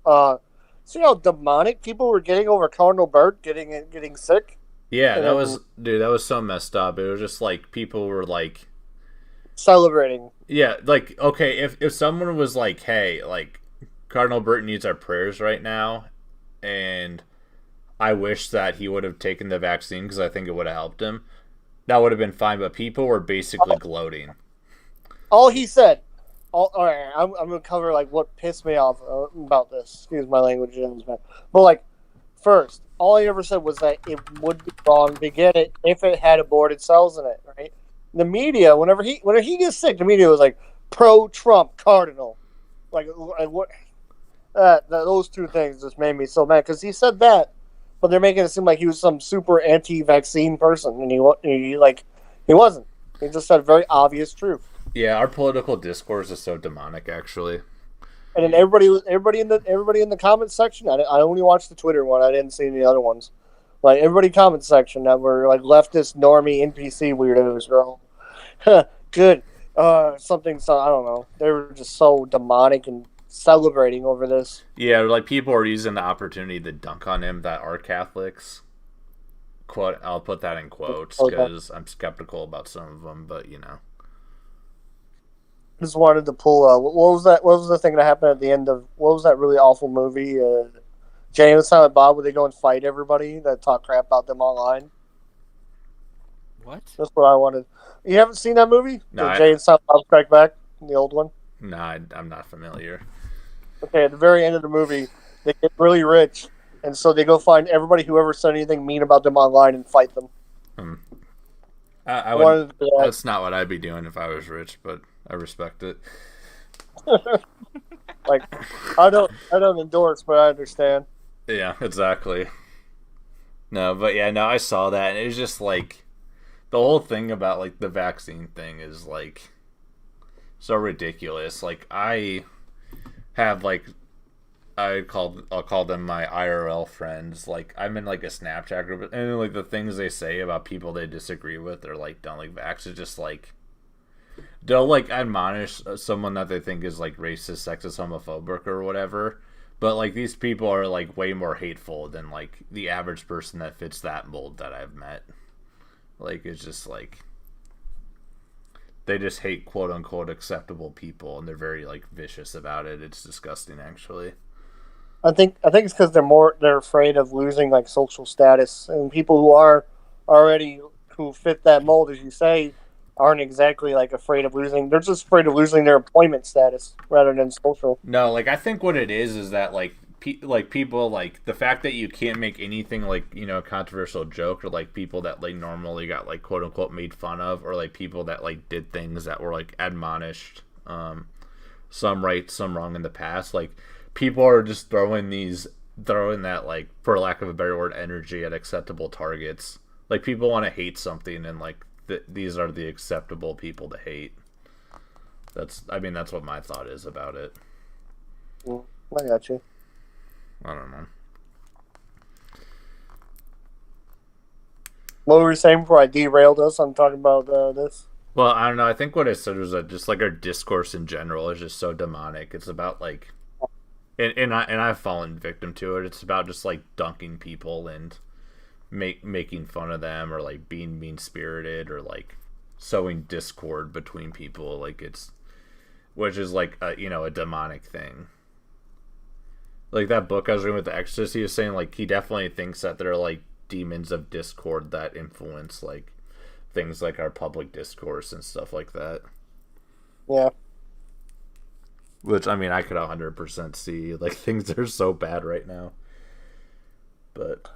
[SPEAKER 2] see how demonic people were getting over Cardinal Burt getting sick?
[SPEAKER 1] Yeah, that was so messed up. It was just like people were like
[SPEAKER 2] celebrating.
[SPEAKER 1] Yeah, like, okay, if someone was like, hey, like, Cardinal Burt needs our prayers right now, and I wish that he would have taken the vaccine because I think it would have helped him, that would have been fine. But people were basically gloating.
[SPEAKER 2] All he said. All right, I'm gonna cover like what pissed me off about this. Excuse my language, but like, first, all he ever said was that it would be wrong to get it if it had aborted cells in it. Right? The media, whenever he gets sick, the media was like pro-Trump cardinal, like what? Those two things just made me so mad because he said that, but they're making it seem like he was some super anti-vaccine person, and he wasn't. He just said very obvious truth.
[SPEAKER 1] Yeah, our political discourse is so demonic, actually.
[SPEAKER 2] And then everybody in the comment section. I only watched the Twitter one. I didn't see any other ones. Like everybody comment section that were like leftist normie NPC weirdos, bro. Good. Something. So I don't know. They were just so demonic and celebrating over this.
[SPEAKER 1] Yeah, like people are using the opportunity to dunk on him that are Catholics. Quote. I'll put that in quotes because I'm skeptical about some of them, but you know.
[SPEAKER 2] Just wanted to pull. What was that? What was the thing that happened at the end of? What was that really awful movie? Jay and Silent Bob, where they go and fight everybody that talk crap about them online.
[SPEAKER 3] What?
[SPEAKER 2] That's what I wanted. You haven't seen that movie?
[SPEAKER 1] No,
[SPEAKER 2] Jay and Silent Bob Strike Back, the old one.
[SPEAKER 1] No, I'm not familiar.
[SPEAKER 2] Okay, at the very end of the movie, they get really rich, and so they go find everybody who ever said anything mean about them online and fight them.
[SPEAKER 1] I would. That's not what I'd be doing if I was rich, but I respect it.
[SPEAKER 2] Like, I don't endorse, but I understand.
[SPEAKER 1] Yeah, exactly. No, but yeah, no, I saw that, and it was just like the whole thing about like the vaccine thing is like so ridiculous. Like I have like I'll call them my IRL friends. Like I'm in like a Snapchat group, and like the things they say about people they disagree with or like don't like vax is just like they'll like admonish someone that they think is like racist, sexist, homophobic, or whatever. But like these people are like way more hateful than like the average person that fits that mold that I've met. Like it's just like they just hate quote unquote acceptable people, and they're very like vicious about it. It's disgusting, actually.
[SPEAKER 2] I think it's because they're afraid of losing like social status, and people who are already who fit that mold, as you say, aren't exactly like afraid of losing. They're just afraid of losing their employment status rather than social.
[SPEAKER 1] No, like I think what it is that like people like the fact that you can't make anything like a controversial joke, or like people that like normally got like quote unquote made fun of, or like people that like did things that were like admonished, some right, some wrong in the past. Like people are just throwing that, like, for lack of a better word, energy at acceptable targets. Like people want to hate something, and like these are the acceptable people to hate. That's what my thought is about it.
[SPEAKER 2] I got you.
[SPEAKER 1] I don't know.
[SPEAKER 2] What were you saying before I derailed us on talking about this?
[SPEAKER 1] Well, I don't know. I think what I said was that just like our discourse in general is just so demonic. It's about like, and I've fallen victim to it. It's about just like dunking people and making fun of them, or like being mean spirited, or like sowing discord between people. Like which is like a demonic thing. Like that book I was reading with The Exorcist, he was saying like he definitely thinks that there are like demons of discord that influence like things like our public discourse and stuff like that.
[SPEAKER 2] Yeah.
[SPEAKER 1] Which, I mean, I could 100% see. Like, things are so bad right now. But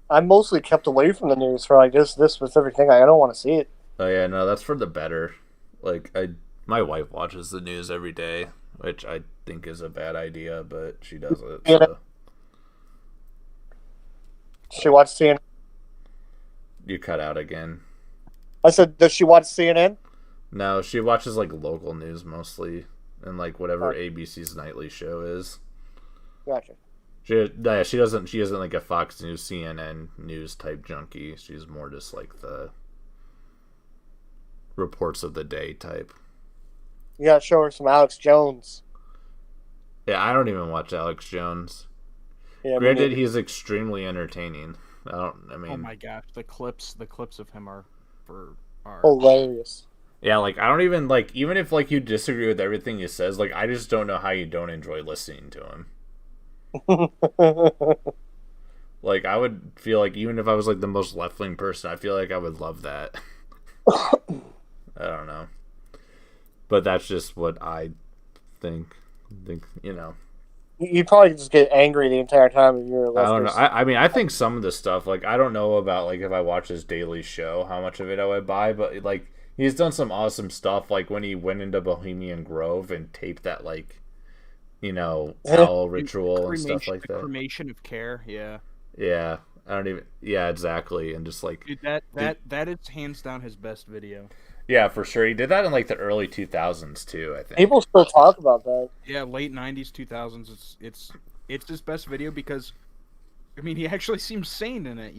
[SPEAKER 2] I'm mostly kept away from the news for like this specific thing. I don't want to see it.
[SPEAKER 1] oh yeah, no, that's for the better. Like, my wife watches the news every day, which I think is a bad idea, but she does it.
[SPEAKER 2] Yeah.
[SPEAKER 1] So.
[SPEAKER 2] She watch CNN.
[SPEAKER 1] You cut out again.
[SPEAKER 2] I said, does she watch CNN?
[SPEAKER 1] No, she watches like local news mostly, and like whatever ABC's nightly show is.
[SPEAKER 2] Gotcha.
[SPEAKER 1] She doesn't like a Fox News, CNN news type junkie. She's more just like the reports of the day type.
[SPEAKER 2] You gotta show her some Alex Jones.
[SPEAKER 1] Yeah, I don't even watch Alex Jones.
[SPEAKER 2] Yeah,
[SPEAKER 1] Granted, he's extremely entertaining.
[SPEAKER 3] Oh my gosh, the clips of him are
[SPEAKER 2] hilarious.
[SPEAKER 1] Yeah, like I don't even like, even if like you disagree with everything he says, like I just don't know how you don't enjoy listening to him. Like I would feel like even if I was like the most left-wing person, I feel like I would love that. I don't know. But that's just what I think,
[SPEAKER 2] You probably just get angry the entire time if you're a leftist.
[SPEAKER 1] I don't know. I mean, I think some of the stuff, like, I don't know about, like, if I watch his daily show, how much of it I would buy, but, like, he's done some awesome stuff, like, when he went into Bohemian Grove and taped that, like, owl ritual and stuff like that.
[SPEAKER 3] Cremation of care, yeah.
[SPEAKER 1] Yeah. Yeah, exactly. And just, like...
[SPEAKER 3] Dude, that is hands down his best video.
[SPEAKER 1] Yeah, for sure. He did that in, like, the early 2000s, too, I think.
[SPEAKER 2] People still talk about that.
[SPEAKER 3] Yeah, late 90s, 2000s. It's his best video because, I mean, he actually seems sane in it,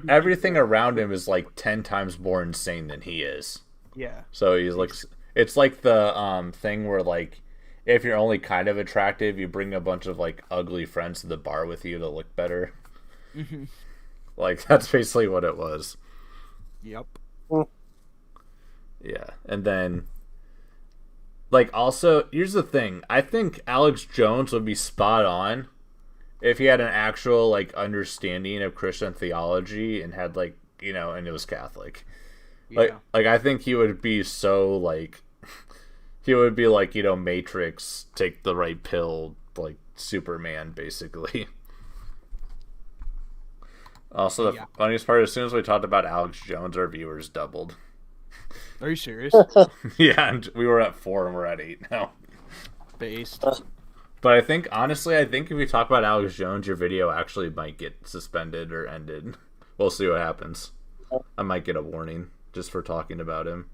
[SPEAKER 1] Everything around him is, like, 10 times more insane than he is.
[SPEAKER 3] Yeah.
[SPEAKER 1] So he's, like... It's like the thing where, like, if you're only kind of attractive, you bring a bunch of, like, ugly friends to the bar with you to look better.
[SPEAKER 3] Mm-hmm.
[SPEAKER 1] Like, that's basically what it was.
[SPEAKER 3] Yep.
[SPEAKER 1] Yeah, and then, like, also, here's the thing. I think Alex Jones would be spot on if he had an actual, like, understanding of Christian theology and had, like, and it was Catholic.
[SPEAKER 3] Yeah.
[SPEAKER 1] Like, I think he would be so, like, he would be like, Matrix, take the right pill, like, Superman, basically. Also, the funniest part, as soon as we talked about Alex Jones, our viewers doubled.
[SPEAKER 3] Are you serious?
[SPEAKER 1] Yeah, and we were at 4 and we're at 8 now.
[SPEAKER 3] Based.
[SPEAKER 1] But I think if we talk about Alex Jones, your video actually might get suspended or ended. We'll see what happens. I might get a warning just for talking about him.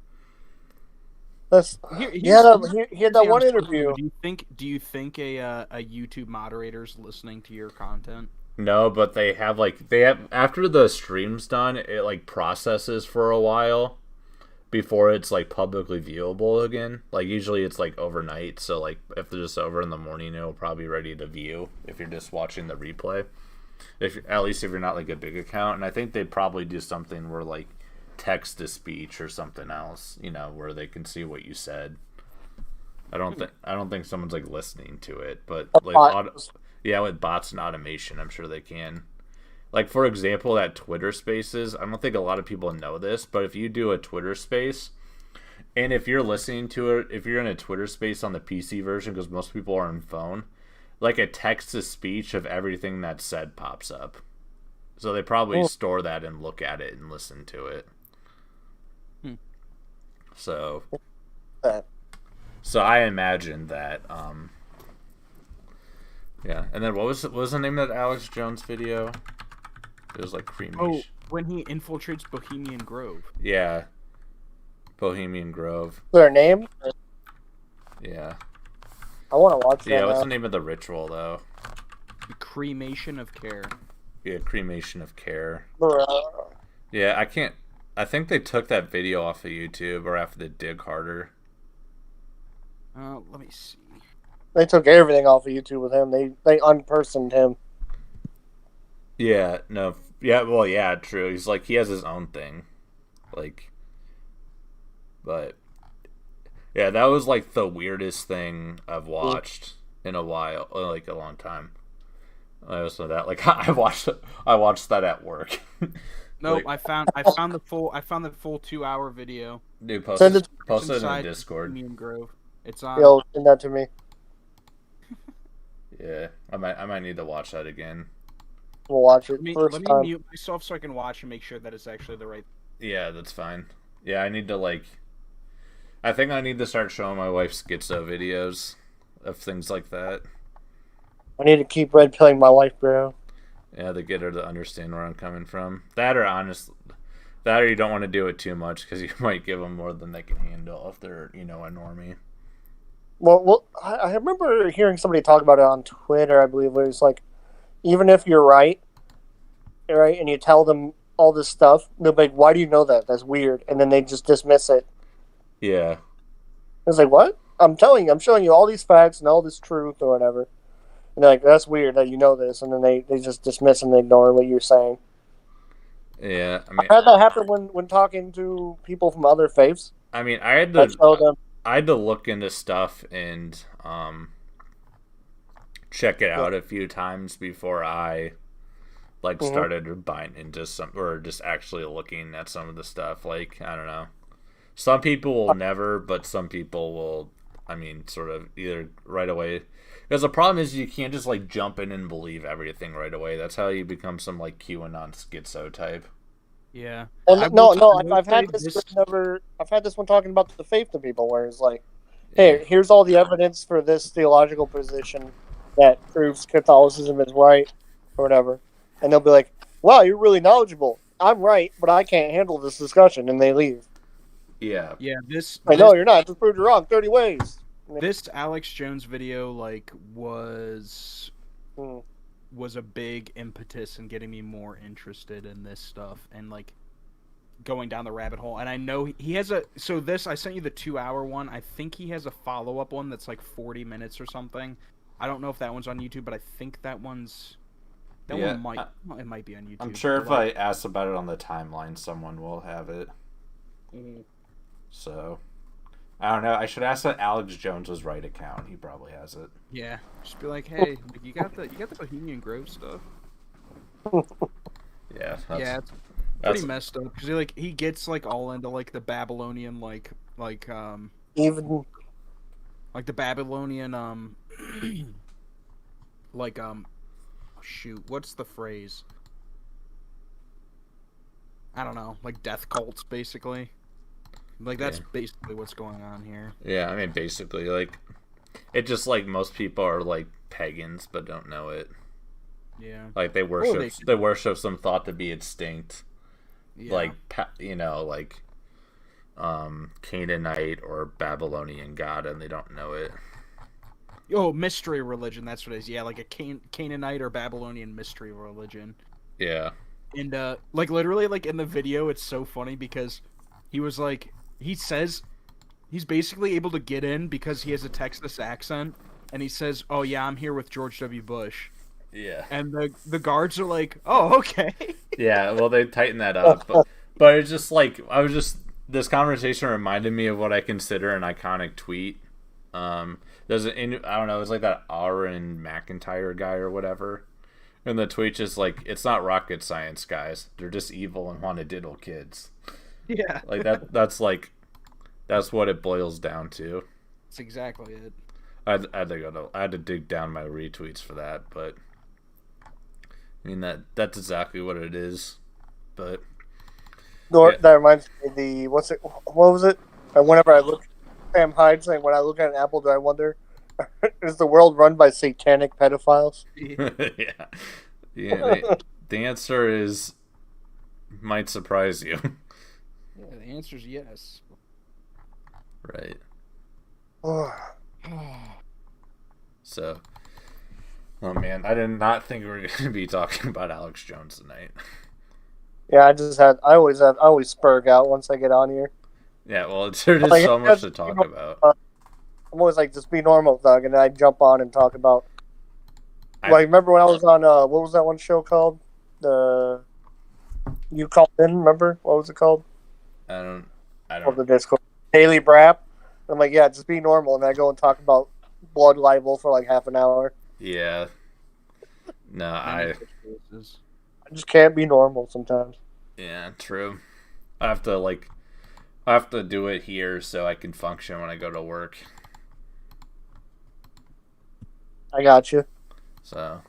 [SPEAKER 2] He had that one interview.
[SPEAKER 1] Do
[SPEAKER 3] you think a YouTube moderator's listening to your content?
[SPEAKER 1] No, but they have after the stream's done, it like processes for a while before it's like publicly viewable again. Like usually it's like overnight, so like if they're just over in the morning, it'll probably be ready to view if you're just watching the replay. At least if you're not like a big account, and I think they'd probably do something where like text to speech or something else, where they can see what you said. I don't think someone's like listening to it, but like with bots and automation, I'm sure they can. Like, for example, that Twitter Spaces, I don't think a lot of people know this, but if you do a Twitter Space, and if you're listening to it, if you're in a Twitter Space on the PC version, because most people are on phone, like a text to speech of everything that's said pops up. So they probably store that and look at it and listen to it. So I imagine that. Yeah, and then what was the name of that Alex Jones video? It was like cremation.
[SPEAKER 3] Oh, when he infiltrates Bohemian Grove.
[SPEAKER 1] Yeah, Bohemian Grove.
[SPEAKER 2] Their name?
[SPEAKER 1] Yeah.
[SPEAKER 2] I want to watch that.
[SPEAKER 1] Yeah, what's the name of the ritual though?
[SPEAKER 3] Cremation of care.
[SPEAKER 1] Yeah, cremation of care.
[SPEAKER 2] Bruh.
[SPEAKER 1] Yeah, I think they took that video off of YouTube or after they dig harder.
[SPEAKER 3] Let me see.
[SPEAKER 2] They took everything off of YouTube with him. They unpersoned him.
[SPEAKER 1] Yeah, no. Yeah, well, yeah, true. He's like, he has his own thing. Like, but, yeah, that was like the weirdest thing I've watched in a while, like a long time. I also know that, like, I watched that at work.
[SPEAKER 3] Nope,
[SPEAKER 1] like,
[SPEAKER 3] I found the full 2-hour video.
[SPEAKER 1] Dude, post it in Discord.
[SPEAKER 3] Bohemian Grove. It's on.
[SPEAKER 2] Yo, send that to me.
[SPEAKER 1] Yeah, I might need to watch that again.
[SPEAKER 2] We'll watch it.
[SPEAKER 3] Let me mute myself so I can watch and make sure that it's actually the right.
[SPEAKER 1] Yeah, that's fine. Yeah, I need to I think I need to start showing my wife schizo videos of things like that.
[SPEAKER 2] I need to keep red pilling my wife, bro.
[SPEAKER 1] Yeah, to get her to understand where I'm coming from. That or you don't want to do it too much because you might give them more than they can handle if they're, a normie.
[SPEAKER 2] Well, I remember hearing somebody talk about it on Twitter, I believe, where it's like, even if you're right, and you tell them all this stuff, they'll be like, why do you know that? That's weird. And then they just dismiss it.
[SPEAKER 1] Yeah.
[SPEAKER 2] It's like, what? I'm showing you all these facts and all this truth or whatever. And they're like, that's weird that you know this. And then they just dismiss and ignore what you're saying.
[SPEAKER 1] Yeah. I
[SPEAKER 2] had that happen when talking to people from other faiths.
[SPEAKER 1] I mean, I had to
[SPEAKER 2] show them.
[SPEAKER 1] I had to look into stuff and check it out a few times before I started buying into some, or just actually looking at some of the stuff. Like, I don't know. Some people will never, but some people will, sort of either right away. Because the problem is you can't just jump in and believe everything right away. That's how you become some QAnon schizo type.
[SPEAKER 3] Yeah.
[SPEAKER 2] Well, no. I've had this one talking about the faith to people, where it's like, hey, here's all the evidence for this theological position that proves Catholicism is right, or whatever, and they'll be like, "Wow, you're really knowledgeable. I'm right, but I can't handle this discussion," and they leave.
[SPEAKER 1] Yeah.
[SPEAKER 3] Yeah.
[SPEAKER 2] No, you're not. Just proved you're wrong. 30 ways.
[SPEAKER 3] This Alex Jones video was a big impetus in getting me more interested in this stuff and going down the rabbit hole. And I know he has I sent you the 2-hour one. I think he has a follow-up one that's 40 minutes or something. I don't know if that one's on YouTube, but I think that one might be on YouTube.
[SPEAKER 1] I'm sure if I ask about it on the timeline, someone will have it. So I don't know. I should ask that Alex Jones' right account. He probably has it.
[SPEAKER 3] Yeah, just be like, hey, you got the Bohemian Grove stuff.
[SPEAKER 1] Yeah.
[SPEAKER 3] It's pretty messed up because he gets all into the Babylonian
[SPEAKER 2] even
[SPEAKER 3] the Babylonian shoot, what's the phrase? I don't know, death cults basically. That's basically what's going on here.
[SPEAKER 1] Yeah, basically, it just most people are pagans but don't know it.
[SPEAKER 3] Yeah.
[SPEAKER 1] They worship some thought to be extinct. Yeah. Canaanite or Babylonian god, and they don't know it.
[SPEAKER 3] Oh, mystery religion, that's what it is. Yeah, a Canaanite or Babylonian mystery religion.
[SPEAKER 1] Yeah.
[SPEAKER 3] And literally in the video it's so funny because he was he says he's basically able to get in because he has a Texas accent, and he says, "Oh yeah, I'm here with George W. Bush."
[SPEAKER 1] Yeah.
[SPEAKER 3] And the guards are like, "Oh, okay."
[SPEAKER 1] Yeah, well, they tighten that up, but it's just this conversation reminded me of what I consider an iconic tweet. I don't know, it's that Aaron McIntyre guy or whatever, and the tweet just it's not rocket science, guys. They're just evil and want to diddle kids.
[SPEAKER 3] Yeah.
[SPEAKER 1] That's what it boils down to.
[SPEAKER 3] That's exactly it.
[SPEAKER 1] I had to dig down my retweets for that, but I mean that's exactly what it is. But yeah.
[SPEAKER 2] That reminds me of the what was it? And whenever I look, Sam Hyde saying, "When I look at an apple, do I wonder is the world run by satanic pedophiles?"
[SPEAKER 1] Yeah. The answer is might surprise you.
[SPEAKER 3] Yeah, the answer is yes.
[SPEAKER 1] Right. So, oh man, I did not think we were going to be talking about Alex Jones tonight.
[SPEAKER 2] Yeah, I always spurg out once I get on here.
[SPEAKER 1] Yeah, well, there's just so much to talk about.
[SPEAKER 2] I'm always like, just be normal, Thug, and then I jump on and talk about. Remember when I was on what was that one show called? You called in. Remember what was it called?
[SPEAKER 1] I don't.
[SPEAKER 2] The Discord. Haley Brapp. I'm like, yeah, just be normal, and I go and talk about blood libel for like half an hour.
[SPEAKER 1] Yeah. No, I
[SPEAKER 2] just can't be normal sometimes.
[SPEAKER 1] Yeah, true. I have to do it here so I can function when I go to work.
[SPEAKER 2] I got you.
[SPEAKER 1] So,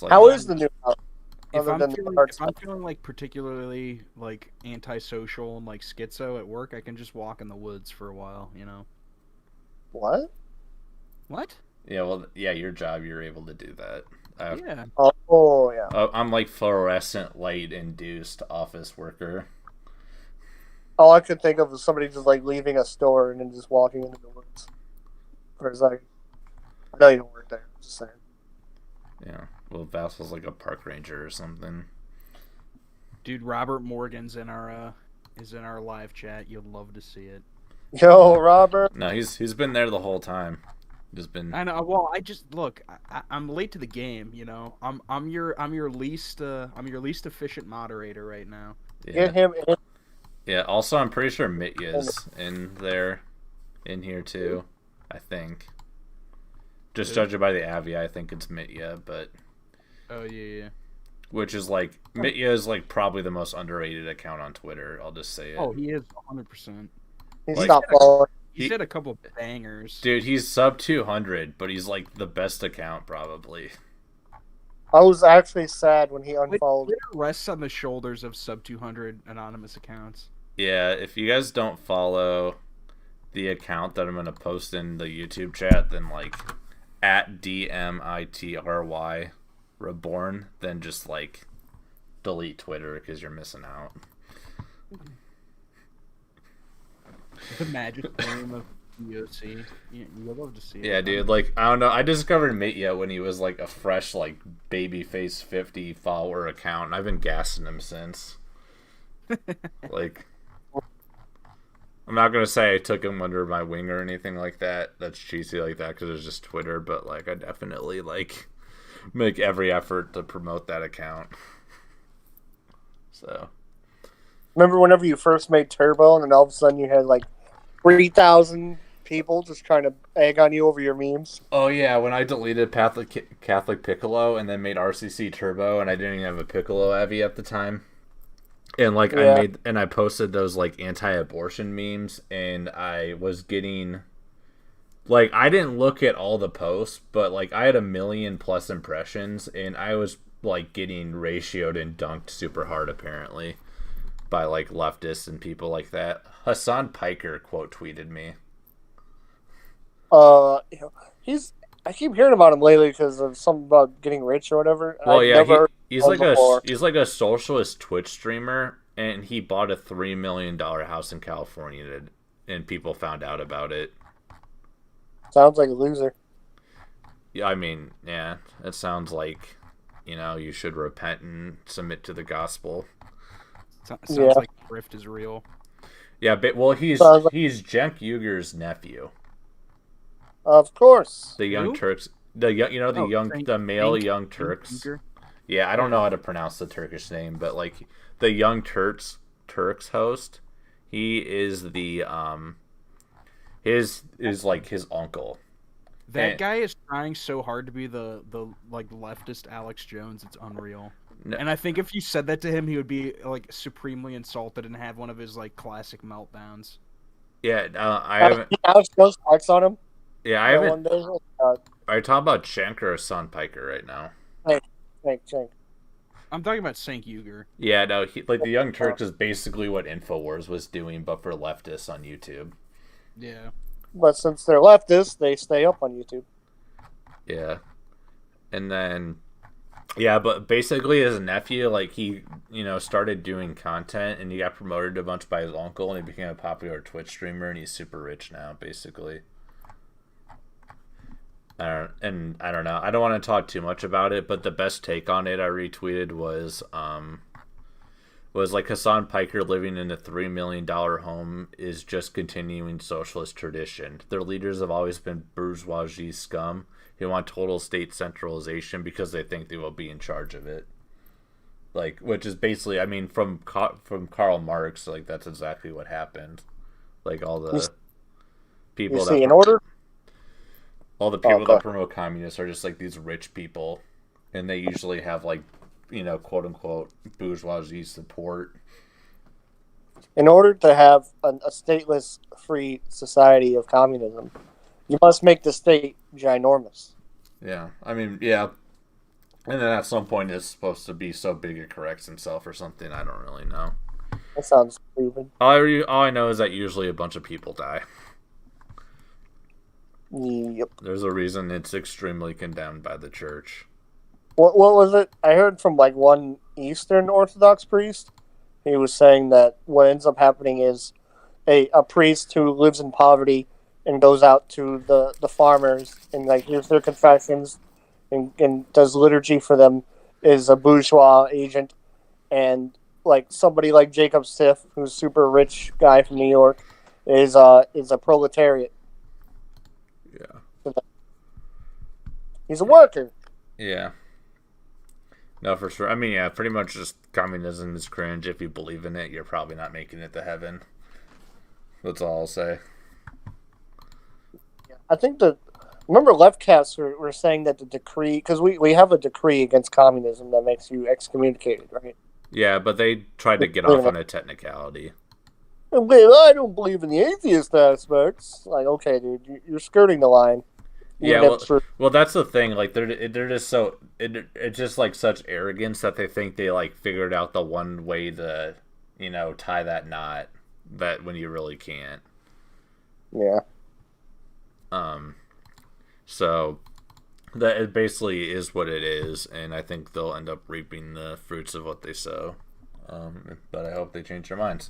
[SPEAKER 2] how is the new house?
[SPEAKER 3] If I'm feeling like particularly like antisocial and like schizo at work, I can just walk in the woods for a while, you know.
[SPEAKER 2] What?
[SPEAKER 1] Yeah, well, yeah, your job, you're able to do that.
[SPEAKER 3] Yeah.
[SPEAKER 2] Oh, yeah.
[SPEAKER 1] I'm like fluorescent light induced office worker.
[SPEAKER 2] All I could think of was somebody just like leaving a store and then just walking into the woods. Whereas like, I know you don't work there. I'm just saying.
[SPEAKER 1] Yeah. Well, Vassal's like a park ranger or something.
[SPEAKER 3] Dude, Robert Morgan's in our live chat. You'll love to see it.
[SPEAKER 2] Yo, Robert.
[SPEAKER 1] No, he's been there the whole time. Just been.
[SPEAKER 3] I know. Well, I just look. I'm late to the game. You know. I'm your least efficient moderator right now.
[SPEAKER 1] Yeah.
[SPEAKER 2] Get him in.
[SPEAKER 1] Yeah. Also, I'm pretty sure Mitya's in here too. I think. Just judging by the Avi, I think it's Mitya, but.
[SPEAKER 3] Oh yeah.
[SPEAKER 1] Which is like Mitya is like probably the most underrated account on Twitter. I'll just say it.
[SPEAKER 3] Oh, he is 100%.
[SPEAKER 2] He's not following.
[SPEAKER 3] He's had a couple of bangers.
[SPEAKER 1] Dude, he's sub 200, but he's like the best account probably.
[SPEAKER 2] I was actually sad when he unfollowed.
[SPEAKER 3] Twitter rests on the shoulders of sub 200 anonymous accounts.
[SPEAKER 1] Yeah, if you guys don't follow the account that I'm gonna post in the YouTube chat, then like at DMITRY Reborn, then just like delete Twitter because you're missing out.
[SPEAKER 3] The magic name of EOC. You'll love to see it.
[SPEAKER 1] Yeah, dude, like, I don't know. I discovered Mitya when he was like a fresh, like, babyface 50 follower account, and I've been gassing him since. Like, I'm not gonna say I took him under my wing or anything like that. That's cheesy like that because it's just Twitter, but like, I definitely like make every effort to promote that account. So.
[SPEAKER 2] Remember whenever you first made Turbo, and then all of a sudden you had like 3,000 people just trying to egg on you over your memes?
[SPEAKER 1] Oh yeah, when I deleted Catholic Piccolo and then made RCC Turbo, and I didn't even have a Piccolo Evi at the time, and like I posted those like anti-abortion memes, and I was getting like, I didn't look at all the posts, but like I had 1 million plus impressions, and I was like getting ratioed and dunked super hard apparently by like leftists and people like that. Hassan Piker quote tweeted me.
[SPEAKER 2] I keep hearing about him lately because of something about getting rich or whatever.
[SPEAKER 1] Well, yeah, he's like a socialist Twitch streamer, and he bought a $3 million house in California, and people found out about it.
[SPEAKER 2] Sounds like a loser.
[SPEAKER 1] Yeah, I mean, yeah, it sounds like, you know, you should repent and submit to the gospel.
[SPEAKER 3] Sounds like Rift is real.
[SPEAKER 1] Yeah, but well, he's Cenk Uyghur's nephew.
[SPEAKER 2] Of course.
[SPEAKER 1] The Young Turks, the male Young Turks. Yeah, I don't know how to pronounce the Turkish name, but like the Young Turks host, he is the is like his uncle.
[SPEAKER 3] That guy is trying so hard to be the like leftist Alex Jones. It's unreal. No. And I think if you said that to him, he would be like supremely insulted and have one of his like classic meltdowns.
[SPEAKER 1] Yeah, I haven't.
[SPEAKER 2] Alex Jones talks on him.
[SPEAKER 1] Yeah, I
[SPEAKER 2] One
[SPEAKER 1] haven't.
[SPEAKER 2] day.
[SPEAKER 1] Are you talking about Shank or Hassan Piker right now?
[SPEAKER 2] Shank.
[SPEAKER 3] I'm talking about Saint Uger.
[SPEAKER 1] Yeah, no, like the Young
[SPEAKER 2] Uh,
[SPEAKER 1] Turks is basically what Infowars was doing, but for leftists on YouTube.
[SPEAKER 3] Yeah.
[SPEAKER 2] but since they're leftists, they stay up on YouTube.
[SPEAKER 1] Yeah, and then yeah, but basically his nephew, like he, started doing content, and he got promoted a bunch by his uncle, and he became a popular Twitch streamer, and he's super rich now, basically. I don't know. I don't want to talk too much about it, but the best take on it I retweeted was like Hassan Piker living in a $3 million home is just continuing socialist tradition. Their leaders have always been bourgeoisie scum who want total state centralization because they think they will be in charge of it. Like, which is basically, I mean, from Karl Marx, like that's exactly what happened. Like all the people
[SPEAKER 2] You see, in order.
[SPEAKER 1] that promote communists are just like these rich people, and they usually have like, quote unquote bourgeoisie support.
[SPEAKER 2] In order to have a stateless, free society of communism, you must make the state ginormous.
[SPEAKER 1] Yeah, I mean, yeah, and then at some point it's supposed to be so big it corrects himself or something. I don't really know.
[SPEAKER 2] That sounds stupid.
[SPEAKER 1] All I know is that usually a bunch of people die.
[SPEAKER 2] Yep.
[SPEAKER 1] There's a reason it's extremely condemned by the church.
[SPEAKER 2] What was it? I heard from like one Eastern Orthodox priest. He was saying that what ends up happening is a priest who lives in poverty and goes out to the farmers and like hears their confessions and does liturgy for them is a bourgeois agent, and like somebody like Jacob Siff, who's a super rich guy from New York, is a proletariat.
[SPEAKER 1] Yeah.
[SPEAKER 2] He's a worker.
[SPEAKER 1] Yeah. No, for sure. I mean, yeah, pretty much just communism is cringe. If you believe in it, you're probably not making it to heaven. That's all I'll say.
[SPEAKER 2] I think remember leftcasts were saying that the decree, because we have a decree against communism that makes you excommunicated, right?
[SPEAKER 1] Yeah, but they tried to get off on a technicality.
[SPEAKER 2] I don't believe in the atheist aspects. Like, okay, dude, you're skirting the line.
[SPEAKER 1] Yeah, well, that's the thing. Like, they're just so it's just like such arrogance that they think they like figured out the one way to, tie that knot that when you really can't.
[SPEAKER 2] Yeah.
[SPEAKER 1] So that it basically is what it is, and I think they'll end up reaping the fruits of what they sow. But I hope they change their minds.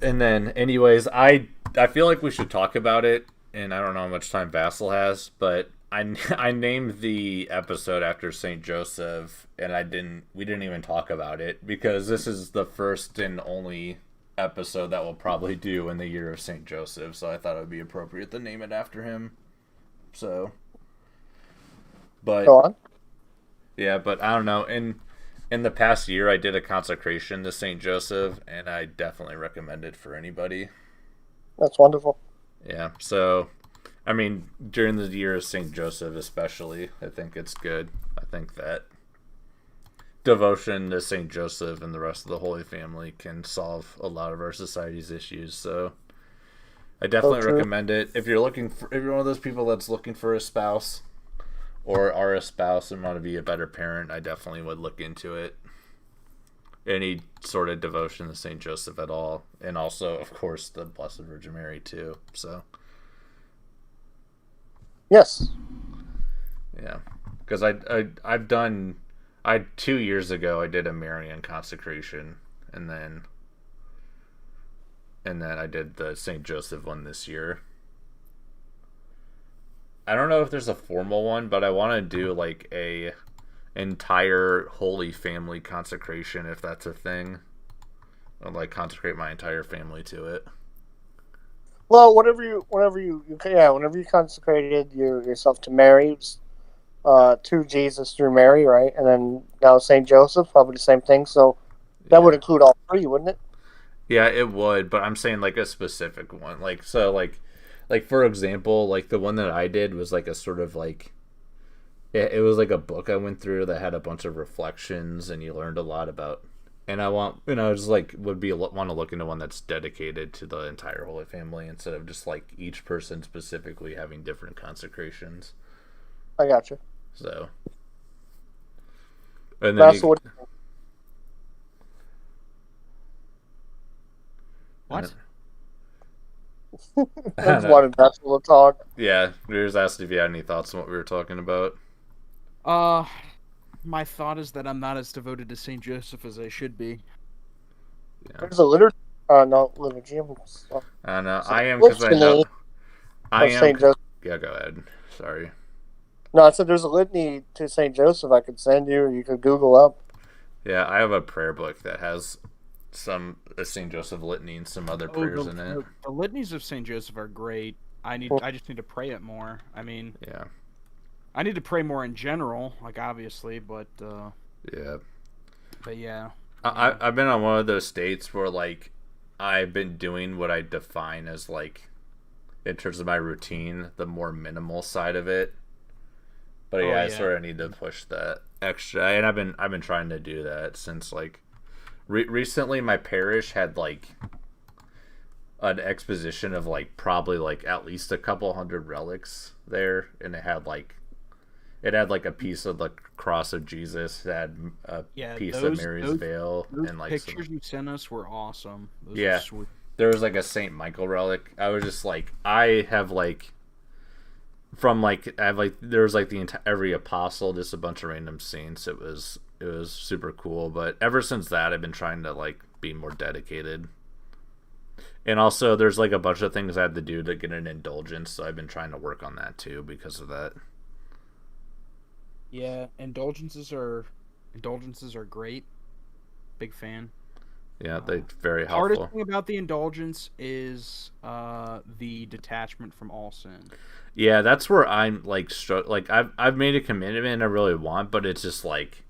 [SPEAKER 1] And then, anyways, I feel like we should talk about it. And I don't know how much time Vassal has, but I named the episode after Saint Joseph, and we didn't even talk about it because this is the first and only episode that we'll probably do in the year of Saint Joseph. So I thought it would be appropriate to name it after him. So, but
[SPEAKER 2] go on.
[SPEAKER 1] Yeah, but I don't know. In the past year, I did a consecration to Saint Joseph, and I definitely recommend it for anybody.
[SPEAKER 2] That's wonderful.
[SPEAKER 1] Yeah, so, I mean, during the year of St. Joseph especially, I think it's good. I think that devotion to St. Joseph and the rest of the Holy Family can solve a lot of our society's issues, so I definitely recommend it. If you're one of those people that's looking for a spouse, or are a spouse and want to be a better parent, I definitely would look into it. Any sort of devotion to St. Joseph at all. And also, of course, the Blessed Virgin Mary, too. So.
[SPEAKER 2] Yes.
[SPEAKER 1] Yeah. Because 2 years ago, I did a Marian consecration. And then I did the St. Joseph one this year. I don't know if there's a formal one, but I want to do like a entire Holy Family consecration, if that's a thing. I'd like consecrate my entire family to it.
[SPEAKER 2] Well, whenever you consecrated yourself to Mary, to Jesus through Mary, right? And then now Saint Joseph, probably the same thing. So that would include all three, wouldn't it?
[SPEAKER 1] Yeah, it would, but I'm saying like a specific one. Like for example, like the one that I did was like a sort of like it was like a book I went through that had a bunch of reflections, and you learned a lot about And I want, just like would be want to look into one that's dedicated to the entire Holy Family instead of just like each person specifically having different consecrations.
[SPEAKER 2] I got you.
[SPEAKER 1] So, and then
[SPEAKER 2] Vassal,
[SPEAKER 3] What?
[SPEAKER 2] I just wanted Vassal to talk.
[SPEAKER 1] Yeah, we were just asked if you had any thoughts on what we were talking about.
[SPEAKER 3] My thought is that I'm not as devoted to Saint Joseph as I should be.
[SPEAKER 1] Yeah.
[SPEAKER 2] There's a liturgy. No, liturgy.
[SPEAKER 1] I know. I am because I know. I am.
[SPEAKER 2] Saint Joseph.
[SPEAKER 1] Yeah, go ahead. Sorry.
[SPEAKER 2] No, I said there's a litany to Saint Joseph I could send you, or you could Google up.
[SPEAKER 1] Yeah, I have a prayer book that has some Saint Joseph litany and some other prayers in it.
[SPEAKER 3] The litanies of Saint Joseph are great. I just need to pray it more. I mean,
[SPEAKER 1] yeah,
[SPEAKER 3] I need to pray more in general, like obviously, but
[SPEAKER 1] yeah.
[SPEAKER 3] But yeah.
[SPEAKER 1] I've been on one of those states where like I've been doing what I define as like in terms of my routine, the more minimal side of it. But I sort of need to push that extra, and I've been trying to do that since like recently. My parish had like an exposition of like probably like at least a couple hundred relics there, and it had like a piece of the cross of Jesus, it had a piece of Mary's veil, and like
[SPEAKER 3] pictures you sent us were awesome. Those
[SPEAKER 1] yeah,
[SPEAKER 3] were sweet.
[SPEAKER 1] There was like a Saint Michael relic. I was just like, I have like. From like I have like there was like every apostle, just a bunch of random saints. It was super cool. But ever since that, I've been trying to like be more dedicated. And also, there's like a bunch of things I had to do to get an indulgence, so I've been trying to work on that too because of that.
[SPEAKER 3] Yeah, indulgences are great. Big fan.
[SPEAKER 1] Yeah, they're very helpful.
[SPEAKER 3] Hardest thing about the indulgence is the detachment from all sin.
[SPEAKER 1] Yeah, that's where I'm like like I've made a commitment and I really want, but it's just like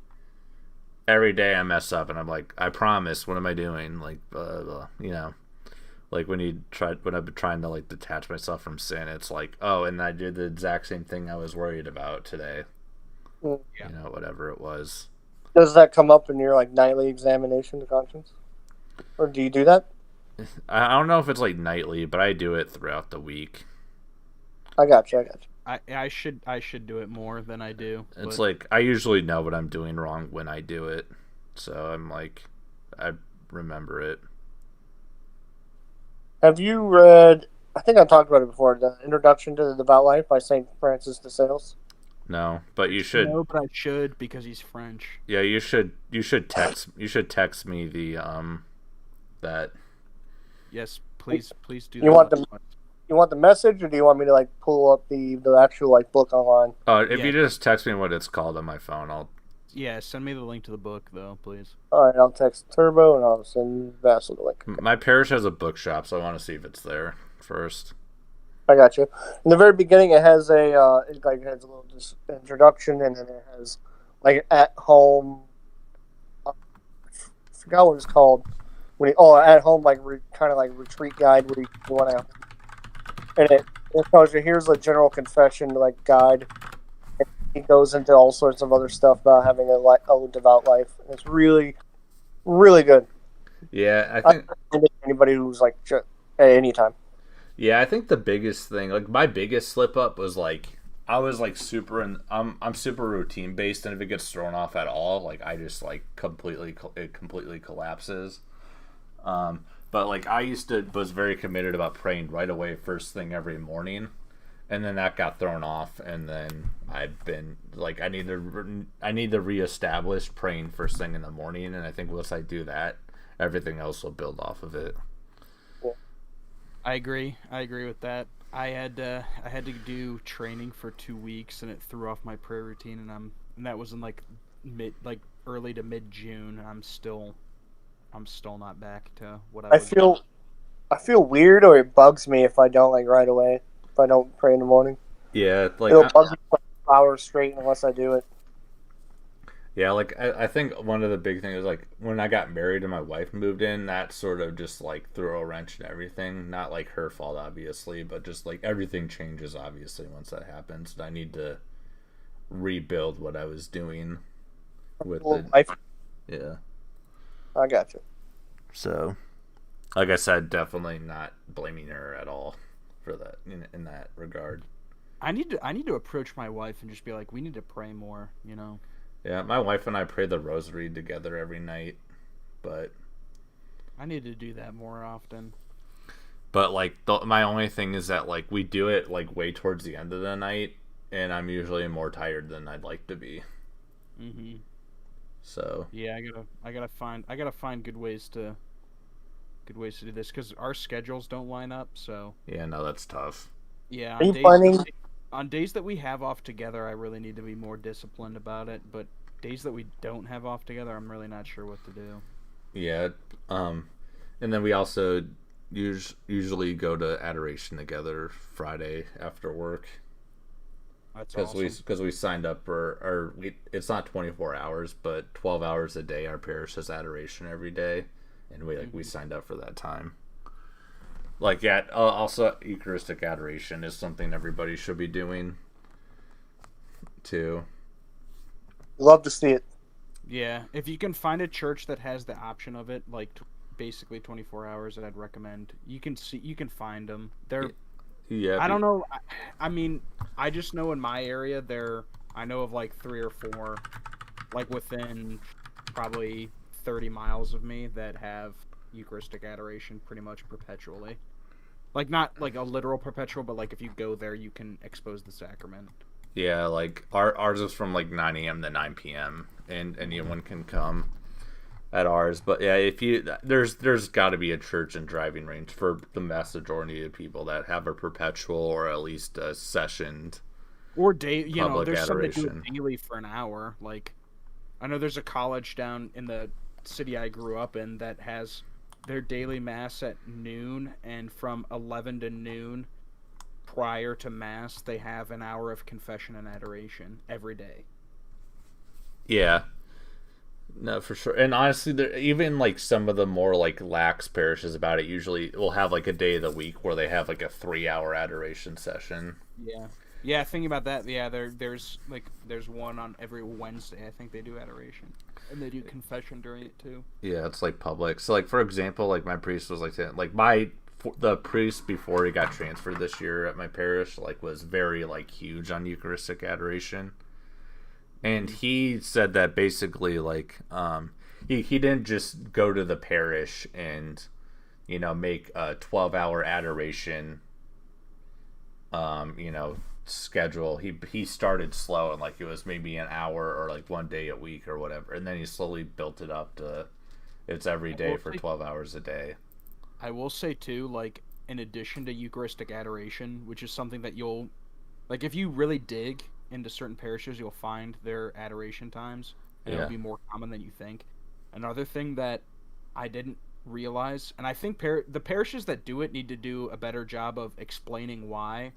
[SPEAKER 1] every day I mess up and I'm like, I promise, what am I doing? Like like when I've been trying to like detach myself from sin, it's like, oh, and I did the exact same thing I was worried about today.
[SPEAKER 2] Yeah.
[SPEAKER 1] Whatever it was.
[SPEAKER 2] Does that come up in your like nightly examination of conscience? Or do you do that?
[SPEAKER 1] I don't know if it's like nightly, but I do it throughout the week.
[SPEAKER 2] I got you.
[SPEAKER 3] I should do it more than I do.
[SPEAKER 1] It's like I usually know what I'm doing wrong when I do it, so I'm like, I remember it.
[SPEAKER 2] Have you read? I think I talked about it before. The Introduction to the Devout Life by Saint Francis de Sales.
[SPEAKER 1] No, but you should.
[SPEAKER 3] No, but I should because he's French.
[SPEAKER 1] Yeah, you should text. You should text me the that.
[SPEAKER 3] Yes, please do.
[SPEAKER 2] You want the message, or do you want me to like pull up the actual like book online?
[SPEAKER 1] If you just text me what it's called on my phone, I'll.
[SPEAKER 3] Yeah, send me the link to the book though, please.
[SPEAKER 2] All right, I'll text Turbo and I'll send Vassal the link.
[SPEAKER 1] My parish has a bookshop, so I want to see if it's there first.
[SPEAKER 2] I got you. In the very beginning, it has a it has a little introduction, and then it has like at home. I forgot what it's called. At home like kind of like retreat guide where you want to. And it tells you here's a general confession like guide. And he goes into all sorts of other stuff about having a devout life. And it's really, really good.
[SPEAKER 1] Yeah, I think
[SPEAKER 2] anybody who's like at any time.
[SPEAKER 1] Yeah, I think the biggest thing, like my biggest slip up was like I was like I'm super routine based, and if it gets thrown off at all, like I just like it completely collapses. But like I was very committed about praying right away first thing every morning, and then that got thrown off, and then I've been like I need to reestablish praying first thing in the morning, and I think once I do that, everything else will build off of it.
[SPEAKER 3] I agree with that. I had to do training for 2 weeks, and it threw off my prayer routine, and that was in like early to mid June. I'm still not back to what I
[SPEAKER 2] feel weird, or it bugs me if I don't like right away. If I don't pray in the morning.
[SPEAKER 1] Yeah, like
[SPEAKER 2] it'll bug me for hours straight unless I do it.
[SPEAKER 1] Yeah, like I think one of the big things is like when I got married and my wife moved in, that sort of just like threw a wrench in everything. Not like her fault, obviously, but just like everything changes obviously once that happens. And I need to rebuild what I was doing with the
[SPEAKER 2] life.
[SPEAKER 1] Yeah.
[SPEAKER 2] I got you.
[SPEAKER 1] So, like I said, definitely not blaming her at all for that in that regard.
[SPEAKER 3] I need to approach my wife and just be like, we need to pray more, you know.
[SPEAKER 1] Yeah, my wife and I pray the rosary together every night, but
[SPEAKER 3] I need to do that more often.
[SPEAKER 1] But like my only thing is that like we do it like way towards the end of the night, and I'm usually more tired than I'd like to be.
[SPEAKER 3] Mhm.
[SPEAKER 1] So
[SPEAKER 3] yeah, I gotta find good ways to do this because our schedules don't line up. So
[SPEAKER 1] yeah, no, that's tough.
[SPEAKER 3] yeah,
[SPEAKER 2] Are you planning?
[SPEAKER 3] on days that we have off together, I really need to be more disciplined about it. But days that we don't have off together, I'm really not sure what to do.
[SPEAKER 1] Yeah, and then we also usually go to adoration together Friday after work.
[SPEAKER 3] That's awesome.
[SPEAKER 1] Because we signed up it's not 24 hours, but 12 hours a day. Our parish has adoration every day, and we signed up for that time. Like, yeah, also Eucharistic adoration is something everybody should be doing too.
[SPEAKER 2] Love to see it.
[SPEAKER 3] Yeah, if you can find a church that has the option of it, like basically 24 hours, that I'd recommend. You can find them. They're
[SPEAKER 1] Yeah,
[SPEAKER 3] I don't know. I mean, I just know in my area I know of like 3 or 4, like within probably 30 miles of me that have Eucharistic adoration pretty much perpetually. Like not like a literal perpetual, but like if you go there, you can expose the sacrament.
[SPEAKER 1] Yeah, like ours is from like 9 a.m. to 9 p.m. and anyone can come at ours. But yeah, if you there's got to be a church in driving range for the vast majority of people that have a perpetual or at least a sessioned
[SPEAKER 3] or day. You know, there's some that do
[SPEAKER 1] adoration.
[SPEAKER 3] it daily for an hour. Like I know there's a college down in the city I grew up in that has their daily mass at noon, and from 11 to noon prior to mass they have an hour of confession and adoration every day.
[SPEAKER 1] Yeah, no, for sure. And honestly, there even like some of the more like lax parishes about it usually will have like a day of the week where they have like a 3-hour adoration session.
[SPEAKER 3] Yeah, thinking about that, yeah, there's one on every Wednesday. I think they do adoration, and they do confession during it too.
[SPEAKER 1] Yeah, it's like public. So like for example, like my priest was like the priest before he got transferred this year at my parish like was very like huge on Eucharistic adoration. And he said that basically like he didn't just go to the parish and make a 12-hour adoration schedule. He started slow and like it was maybe an hour or like one day a week or whatever, and then he slowly built it up to it's every day for 12 hours a day.
[SPEAKER 3] I will say too, like in addition to Eucharistic adoration, which is something that you'll like if you really dig into certain parishes, you'll find their adoration times, and it'll be more common than you think. Another thing that I didn't realize, and I think the parishes that do it need to do a better job of explaining why.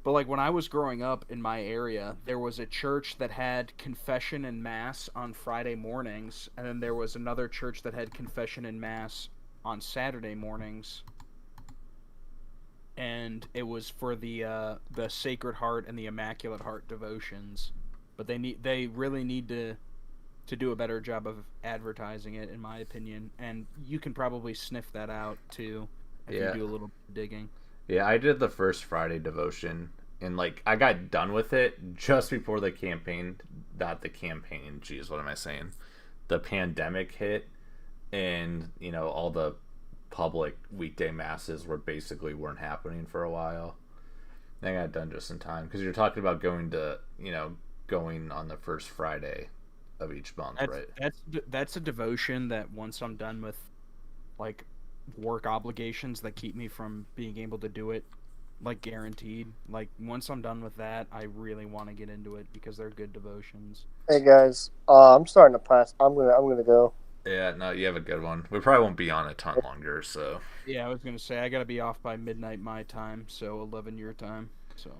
[SPEAKER 3] But like when I was growing up in my area, there was a church that had confession and mass on Friday mornings, and then there was another church that had confession and mass on Saturday mornings. And it was for the Sacred Heart and the Immaculate Heart devotions. But they really need to do a better job of advertising it, in my opinion. And you can probably sniff that out too if you do a little digging.
[SPEAKER 1] Yeah, I did the first Friday devotion, and like I got done with it just before the campaign. Not the campaign. Geez, what am I saying? The pandemic hit, and all the public weekday masses weren't happening for a while. I got done just in time because you're talking about going on the first Friday of each month, right?
[SPEAKER 3] That's a devotion that once I'm done with like work obligations that keep me from being able to do it like guaranteed, like once I'm done with that, I really want to get into it because they're good devotions.
[SPEAKER 2] Hey guys, I'm starting to pass. I'm gonna go.
[SPEAKER 1] Yeah, no, you have a good one. We probably won't be on a ton longer, so
[SPEAKER 3] yeah, I was gonna say I gotta be off by midnight my time, so 11 your time. So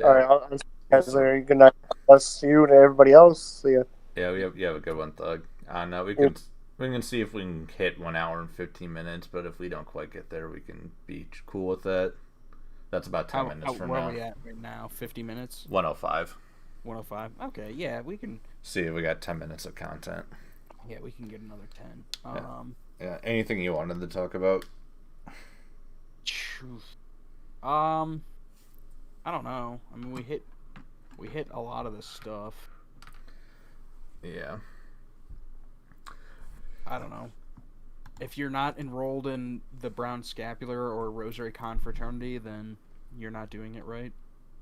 [SPEAKER 2] all right, I'll guys later. Good night. Bless you and everybody else. See ya.
[SPEAKER 1] Yeah, you have a good one, Thug. No, we can see if we can hit 1 hour and 15 minutes, but if we don't quite get there, we can be cool with that. That's about 10 minutes from now.
[SPEAKER 3] Where are we at right now? 50 minutes?
[SPEAKER 1] 105.
[SPEAKER 3] 105. Okay, yeah, we can
[SPEAKER 1] see if we got 10 minutes of content.
[SPEAKER 3] Yeah, we can get another 10.
[SPEAKER 1] Yeah. Anything you wanted to talk about?
[SPEAKER 3] I don't know. I mean, we hit a lot of this stuff.
[SPEAKER 1] Yeah.
[SPEAKER 3] I don't know. If you're not enrolled in the Brown Scapular or Rosary Confraternity, then you're not doing it right.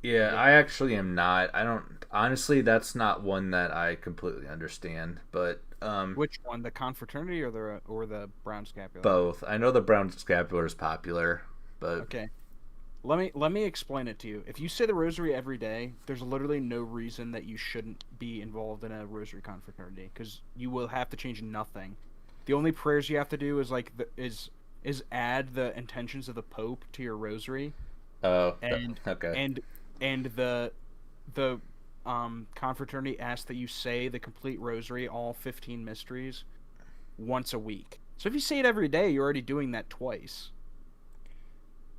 [SPEAKER 1] Yeah, I actually am not. I don't honestly. That's not one that I completely understand. But
[SPEAKER 3] Which one, the Confraternity or the Brown Scapular?
[SPEAKER 1] both. I know the brown scapular is popular, but
[SPEAKER 3] Okay. Let me explain it to you. If you say the Rosary every day, there's literally no reason that you shouldn't be involved in a Rosary Confraternity, because you will have to change nothing. The only prayers you have to do is is add the intentions of the Pope to your Rosary,
[SPEAKER 1] oh,
[SPEAKER 3] and
[SPEAKER 1] okay.
[SPEAKER 3] and the confraternity asks that you say the complete Rosary, all 15 mysteries, once a week. So if you say it every day, you're already doing that twice.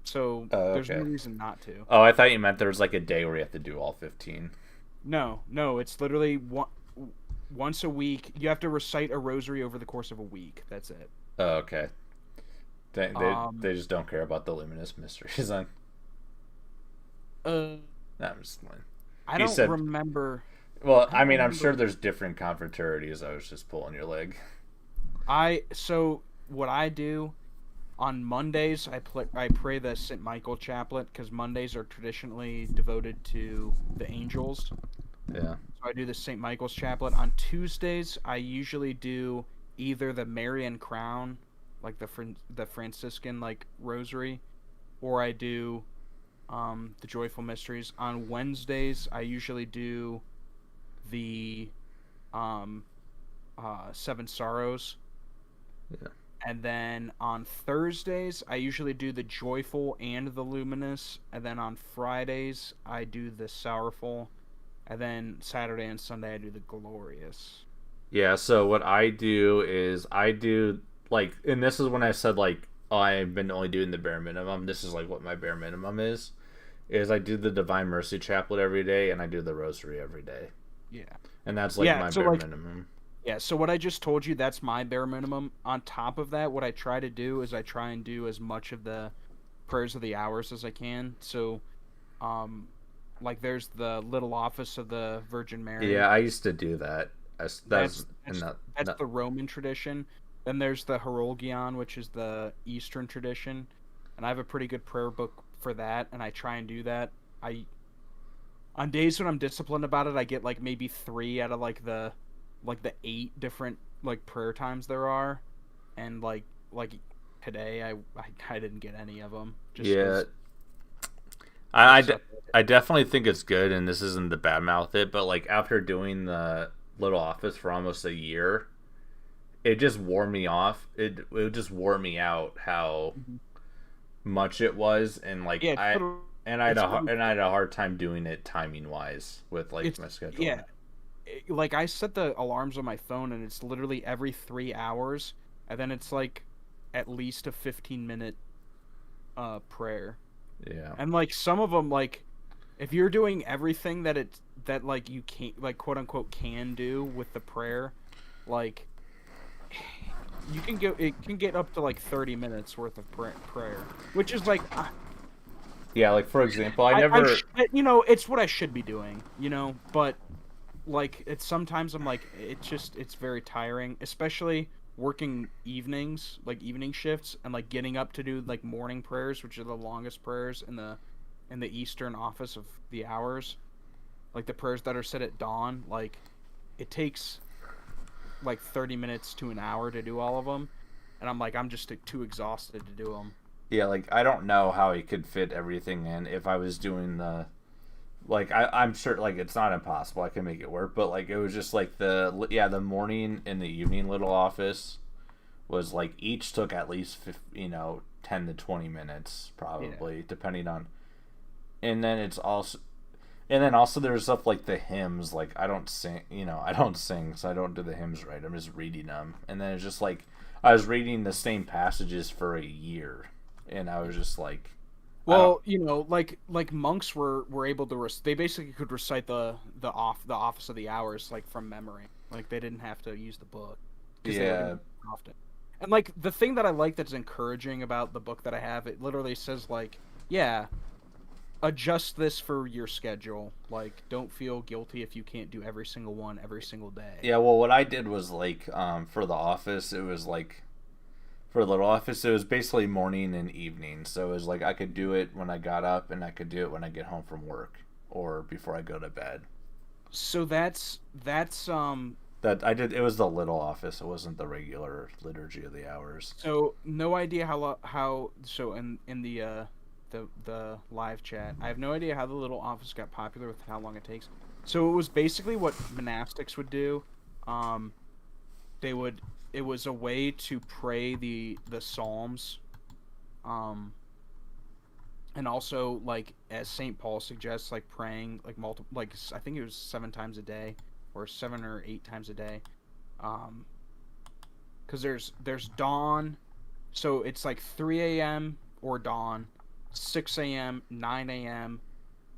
[SPEAKER 3] So there's no
[SPEAKER 1] Okay.
[SPEAKER 3] reason not to.
[SPEAKER 1] Oh, I thought you meant there was like a day where you have to do all 15.
[SPEAKER 3] No, it's literally once a week. You have to recite a rosary over the course of a week. That's it.
[SPEAKER 1] Oh, okay. They just don't care about the luminous mysteries then.
[SPEAKER 3] Uh,
[SPEAKER 1] No, I'm just playing.
[SPEAKER 3] I
[SPEAKER 1] He
[SPEAKER 3] don't
[SPEAKER 1] said,
[SPEAKER 3] remember.
[SPEAKER 1] well,
[SPEAKER 3] I
[SPEAKER 1] I
[SPEAKER 3] don't
[SPEAKER 1] mean, I'm
[SPEAKER 3] remember.
[SPEAKER 1] sure there's different confraternities. I was just pulling your leg.
[SPEAKER 3] So what I do on Mondays, I pray the St. Michael Chaplet, because Mondays are traditionally devoted to the angels.
[SPEAKER 1] Yeah.
[SPEAKER 3] So I do the St. Michael's Chaplet. On Tuesdays, I usually do either the Marian Crown, like the Franciscan like rosary, or I do the Joyful Mysteries. On Wednesdays, I usually do the um, Seven Sorrows.
[SPEAKER 1] Yeah.
[SPEAKER 3] And then on Thursdays, I usually do the Joyful and the Luminous. And then on Fridays, I do the Sorrowful. And then Saturday and Sunday, I do the Glorious.
[SPEAKER 1] Yeah, so what I do is I do like, and this is when I said like, oh, I've been only doing the bare minimum. This is like what my bare minimum is I do the Divine Mercy Chaplet every day and I do the Rosary every day.
[SPEAKER 3] Yeah.
[SPEAKER 1] And that's like
[SPEAKER 3] Yeah,
[SPEAKER 1] my
[SPEAKER 3] so
[SPEAKER 1] bare
[SPEAKER 3] like,
[SPEAKER 1] minimum.
[SPEAKER 3] yeah, so what I just told you, that's my bare minimum. On top of that, what I try to do is I try and do as much of the prayers of the hours as I can. So, um, like there's the Little Office of the Virgin Mary.
[SPEAKER 1] Yeah, I used to do that. That's
[SPEAKER 3] That's
[SPEAKER 1] and
[SPEAKER 3] that's
[SPEAKER 1] not,
[SPEAKER 3] that's
[SPEAKER 1] not
[SPEAKER 3] the Roman tradition. Then there's the Herolgion, which is the Eastern tradition, and I have a pretty good prayer book for that, and I try and do that. I On days when I'm disciplined about it, I get like maybe 3 out of like the 8 different like prayer times there are, and like today I didn't get any of them just
[SPEAKER 1] yeah.
[SPEAKER 3] because
[SPEAKER 1] I,
[SPEAKER 3] I
[SPEAKER 1] I, de-
[SPEAKER 3] suck.
[SPEAKER 1] I definitely think it's good, and this isn't the bad mouth it, but like after doing the Little Office for almost a year, it just wore me off. It just wore me out how
[SPEAKER 3] Mhm.
[SPEAKER 1] much it was, and like
[SPEAKER 3] Yeah, it's
[SPEAKER 1] I had a hard time doing it timing wise with like
[SPEAKER 3] it's
[SPEAKER 1] my schedule.
[SPEAKER 3] yeah. Like I set the alarms on my phone, and it's literally every 3 hours, and then it's like at least a 15-minute prayer.
[SPEAKER 1] Yeah,
[SPEAKER 3] And like some of them, like if you're doing everything that like you can't, like, quote unquote, can do with the prayer, like you can go it can get up to like 30 minutes worth of prayer, which is like
[SPEAKER 1] yeah. Like for example, I
[SPEAKER 3] I
[SPEAKER 1] never.
[SPEAKER 3] it's what I should be doing, but like it's sometimes I'm like it's very tiring, especially working evenings, like evening shifts, and like getting up to do like morning prayers, which are the longest prayers in the Eastern office of the hours, like the prayers that are said at dawn. Like it takes like 30 minutes to an hour to do all of them, and I'm just too exhausted to do them.
[SPEAKER 1] Yeah, like I don't know how he could fit everything in if I was doing the like I'm sure like it's not impossible. I can make it work, but like it was just like the morning and the evening Little Office was like each took at least 10 to 20 minutes
[SPEAKER 3] Yeah.
[SPEAKER 1] probably depending on, and then it's also and then also there's stuff like the hymns. Like I don't sing, so I don't do the hymns right. I'm just reading them, and then it's just like I was reading the same passages for a year, and I was just like, I don't.
[SPEAKER 3] Well, like monks were able to they basically could recite the office of the hours like from memory. Like they didn't have to use the book. because they would often. And like the thing that I like that's encouraging about the book that I have, it literally says like, yeah, adjust this for your schedule. Like, don't feel guilty if you can't do every single one every single day.
[SPEAKER 1] Yeah, well, what I did was like for the office, it was like for the little office, it was basically morning and evening. So it was like I could do it when I got up, and I could do it when I get home from work or before I go to bed.
[SPEAKER 3] So that's
[SPEAKER 1] That I did. It was the little office. It wasn't the regular liturgy of the hours.
[SPEAKER 3] so no idea how so in the live chat, I have no idea how the little office got popular with how long it takes. So it was basically what monastics would do. They would It was a way to pray the Psalms, and also like as Saint Paul suggests, like praying like multiple, like I think it was 7 times a day or 7 or 8 times a day, because there's dawn, so it's like 3 a.m. or dawn, 6 a.m., 9 a.m.,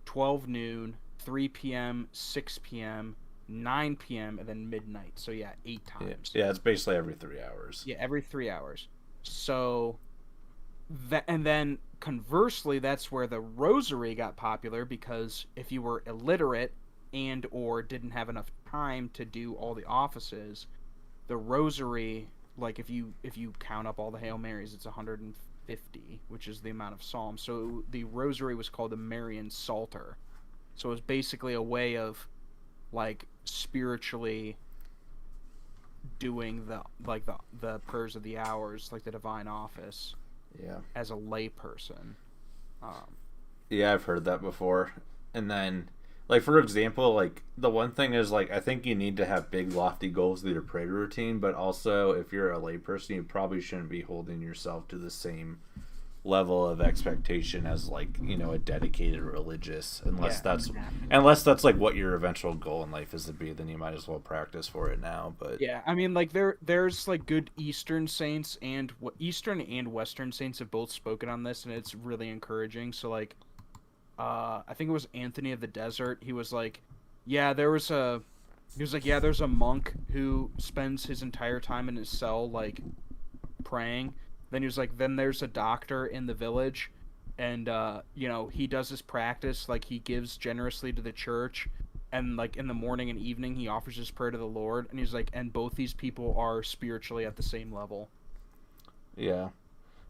[SPEAKER 3] 12 noon, 3 p.m., 6 p.m., 9 p.m. and then midnight. So yeah, 8 times.
[SPEAKER 1] Yeah, it's basically every 3 hours.
[SPEAKER 3] Yeah, every 3 hours. So that, and then conversely, that's where the rosary got popular, because if you were illiterate and or didn't have enough time to do all the offices, the rosary, like if you count up all the Hail Marys, it's 150, which is the amount of psalms. So the rosary was called the Marian Psalter. So it was basically a way of like spiritually doing the prayers of the hours, like the divine office, as a lay person.
[SPEAKER 1] Yeah, I've heard that before. And then, like, for example, like, the one thing is, like, I think you need to have big, lofty goals with your prayer routine, but also, if you're a layperson, you probably shouldn't be holding yourself to the same level of expectation as, like, you know, a dedicated religious, unless that's like what your eventual goal in life is to be. Then you might as well practice for it now. But
[SPEAKER 3] yeah, I mean, like there's like good Eastern saints, and Eastern and Western saints have both spoken on this, and it's really encouraging. So like I think it was Anthony of the Desert, he was like, there's a monk who spends his entire time in his cell like praying. Then he was like, then there's a doctor in the village, and you know, he does his practice, like he gives generously to the church, and like in the morning and evening he offers his prayer to the Lord, and he's like, and both these people are spiritually at the same level.
[SPEAKER 1] Yeah.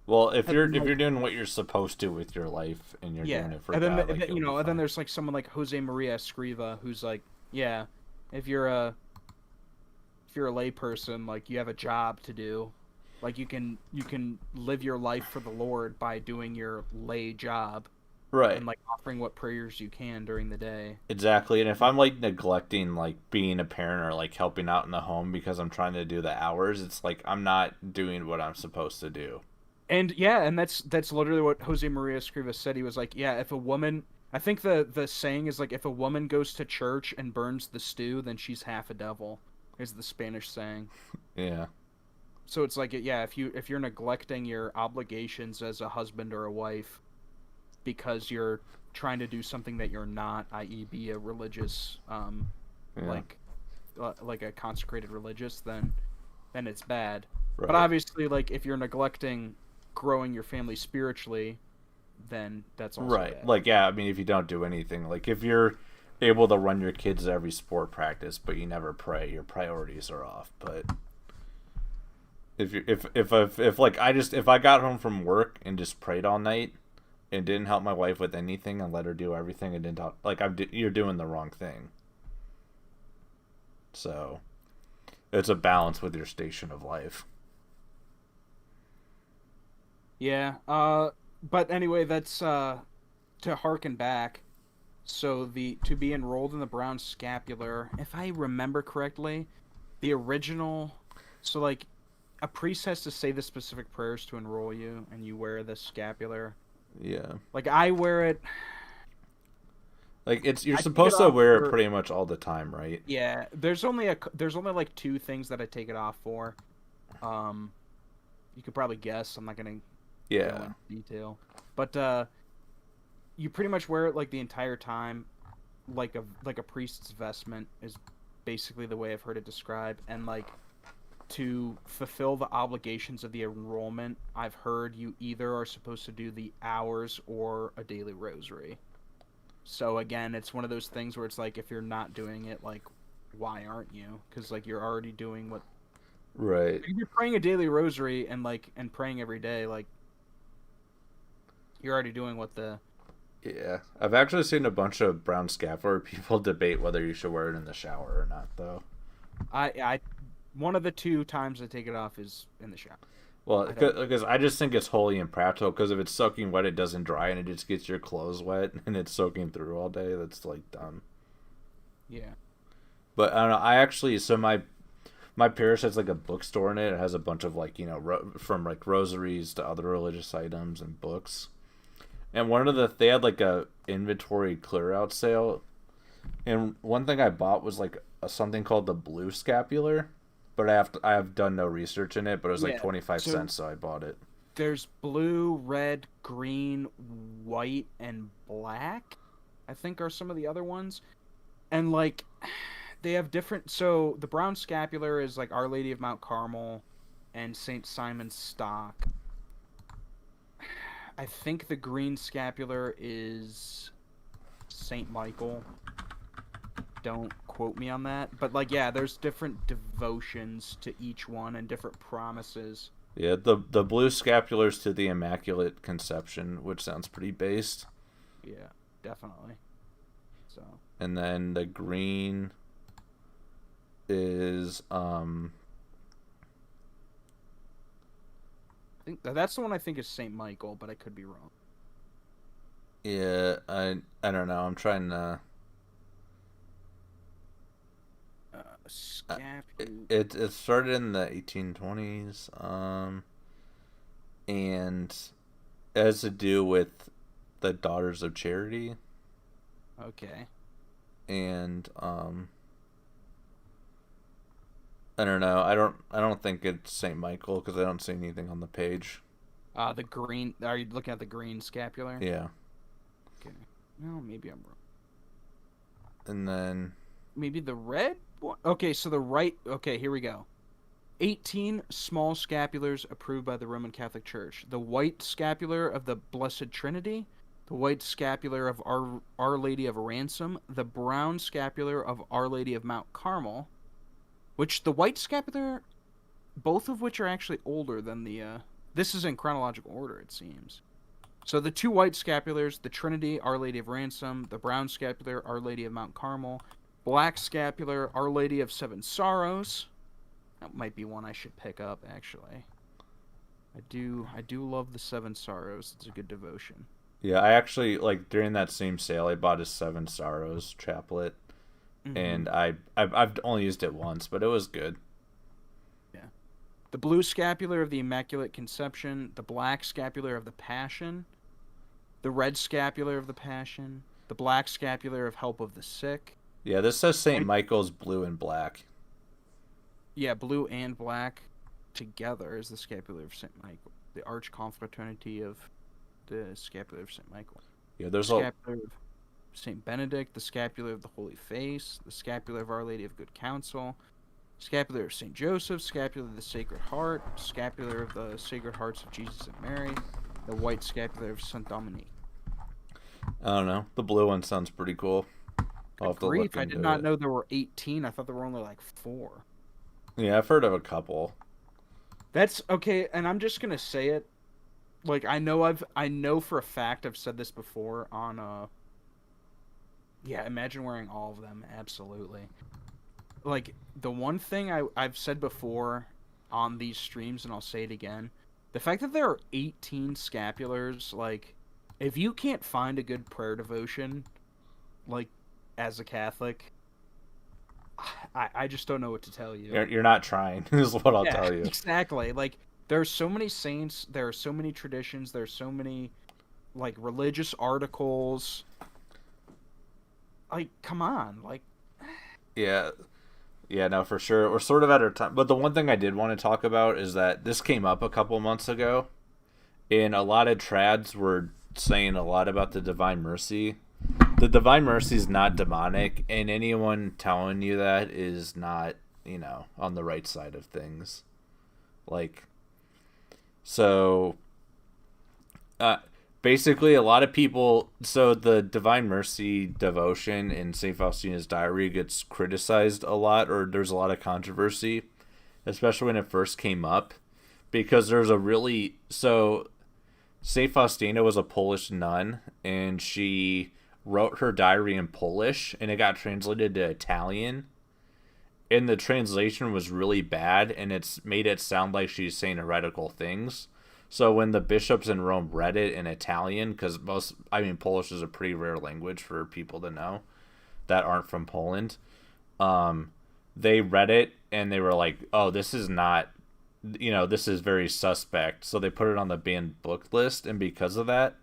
[SPEAKER 1] Well, if you're doing what you're supposed to with your life, and you're doing it for God, like,
[SPEAKER 3] you know, and then there's like someone like Jose Maria Escriva, who's like, yeah, if you're a lay person, like you have a job to do. Like you can live your life for the Lord by doing your lay job,
[SPEAKER 1] right?
[SPEAKER 3] And like offering what prayers you can during the day.
[SPEAKER 1] Exactly. And if I'm like neglecting like being a parent or like helping out in the home because I'm trying to do the hours, it's like I'm not doing what I'm supposed to do.
[SPEAKER 3] And yeah, and that's literally what Jose Maria Escriva said. He was like, yeah, if a woman, I think the saying is like, if a woman goes to church and burns the stew, then she's half a devil, is the Spanish saying.
[SPEAKER 1] Yeah.
[SPEAKER 3] So it's like, yeah, if you're neglecting your obligations as a husband or a wife because you're trying to do something that you're not, i.e., be a religious, like a consecrated religious, then it's bad. Right. But obviously, like if you're neglecting growing your family spiritually, then that's also
[SPEAKER 1] right.
[SPEAKER 3] bad.
[SPEAKER 1] Like, yeah, I mean, if you don't do anything, like if you're able to run your kids to every sport practice, but you never pray, your priorities are off. But if I got home from work and just prayed all night and didn't help my wife with anything and let her do everything and didn't talk, like you're doing the wrong thing. So it's a balance with your station of life.
[SPEAKER 3] Yeah. But anyway, that's to harken back. So to be enrolled in the Brown Scapular, if I remember correctly, the original, so like a priest has to say the specific prayers to enroll you, and you wear the scapular.
[SPEAKER 1] Yeah.
[SPEAKER 3] Like I wear it.
[SPEAKER 1] Like you're supposed to wear it pretty much all the time, right?
[SPEAKER 3] Yeah. There's only like 2 things that I take it off for. You could probably guess. I'm not gonna go into detail, but you pretty much wear it like the entire time, like a priest's vestment is basically the way I've heard it described, and like to fulfill the obligations of the enrollment, I've heard you either are supposed to do the hours or a daily rosary. So again, it's one of those things where it's like, if you're not doing it, like, why aren't you? Because like you're already doing what.
[SPEAKER 1] Right.
[SPEAKER 3] If you're praying a daily rosary and praying every day, like, you're already doing what the.
[SPEAKER 1] Yeah, I've actually seen a bunch of brown scapular people debate whether you should wear it in the shower or not, though.
[SPEAKER 3] I one of the 2 times I take it off is in the shower.
[SPEAKER 1] Well, because I just think it's wholly impractical, because if it's soaking wet, it doesn't dry, and it just gets your clothes wet, and it's soaking through all day. That's, like, dumb.
[SPEAKER 3] Yeah.
[SPEAKER 1] But, I don't know, I actually, so my parish has, like, a bookstore in it. It has a bunch of, like, you know, from, like, rosaries to other religious items and books. And they had, like, a inventory clear-out sale. And one thing I bought was, like, something called the blue scapular. But I have done no research in it, but it was like 25 cents, so I bought it.
[SPEAKER 3] There's blue, red, green, white, and black, I think are some of the other ones. And, like, they have different... So, the brown scapular is, like, Our Lady of Mount Carmel and St. Simon's Stock. I think the green scapular is St. Michael. Don't quote me on that, but like, yeah, there's different devotions to each one and different promises.
[SPEAKER 1] Yeah, the blue scapulars to the Immaculate Conception, which sounds pretty based.
[SPEAKER 3] Yeah, definitely. So.
[SPEAKER 1] And then the green is
[SPEAKER 3] I think that's the one I think is St. Michael, but I could be wrong.
[SPEAKER 1] Yeah, I don't know. I'm trying to. It started in the 1820s, and it has to do with the Daughters of Charity.
[SPEAKER 3] Okay.
[SPEAKER 1] And I don't know. I don't think it's St. Michael, because I don't see anything on the page.
[SPEAKER 3] The green. Are you looking at the green scapular?
[SPEAKER 1] Yeah.
[SPEAKER 3] Okay. No, maybe I'm wrong.
[SPEAKER 1] And then
[SPEAKER 3] maybe the red one? Okay, so the right... Okay, here we go. 18 small scapulars approved by the Roman Catholic Church. The white scapular of the Blessed Trinity. The white scapular of Our Lady of Ransom. The brown scapular of Our Lady of Mount Carmel. Which, the white scapular... Both of which are actually older than the... This is in chronological order, it seems. So the 2 white scapulars, the Trinity, Our Lady of Ransom. The brown scapular, Our Lady of Mount Carmel. Black scapular, Our Lady of Seven Sorrows. That might be one I should pick up, actually. I do love the Seven Sorrows. It's a good devotion.
[SPEAKER 1] Yeah, I actually, like, during that same sale, I bought a Seven Sorrows chaplet. Mm-hmm. And I've only used it once, but it was good.
[SPEAKER 3] Yeah. The blue scapular of the Immaculate Conception. The black scapular of the Passion. The red scapular of the Passion. The black scapular of Help of the Sick.
[SPEAKER 1] Yeah, this says St. Michael's blue and black.
[SPEAKER 3] Yeah, blue and black together is the scapular of St. Michael. The arch confraternity of the scapular of St. Michael.
[SPEAKER 1] Yeah, there's
[SPEAKER 3] the scapular of St. Benedict, the scapular of the Holy Face, the scapular of Our Lady of Good Counsel, scapular of St. Joseph, scapular of the Sacred Heart, scapular of the Sacred Hearts of Jesus and Mary, the white scapular of St. Dominique.
[SPEAKER 1] I don't know. The blue one sounds pretty cool. I'll have to look into
[SPEAKER 3] I did not know there were 18. I thought there were only like 4.
[SPEAKER 1] Yeah, I've heard of a couple.
[SPEAKER 3] That's okay, and I'm just gonna say it. Like, I know for a fact I've said this before on yeah, imagine wearing all of them, absolutely. Like, the one thing I've said before on these streams, and I'll say it again, the fact that there are 18 scapulars, like, if you can't find a good prayer devotion, like, as a Catholic, I just don't know what to tell you.
[SPEAKER 1] You're not trying, is what I'll tell you.
[SPEAKER 3] Exactly. Like, there are so many saints, there are so many traditions, there are so many, like, religious articles. Like, come on, like...
[SPEAKER 1] Yeah, no, for sure. We're sort of at our time. But the one thing I did want to talk about is that this came up a couple months ago, and a lot of trads were saying a lot about the Divine Mercy. The Divine Mercy is not demonic, and anyone telling you that is not on the right side of things. Like, so, basically, a lot of people. So the Divine Mercy devotion in Saint Faustina's diary gets criticized a lot, or there's a lot of controversy, especially when it first came up, because there's a really Saint Faustina was a Polish nun, and she wrote her diary in Polish, and it got translated to Italian. And the translation was really bad, and it's made it sound like she's saying heretical things. So when the bishops in Rome read it in Italian, because Polish is a pretty rare language for people to know that aren't from Poland. They read it and they were like, "Oh, this is not, this is very suspect." So they put it on the banned book list, and because of that,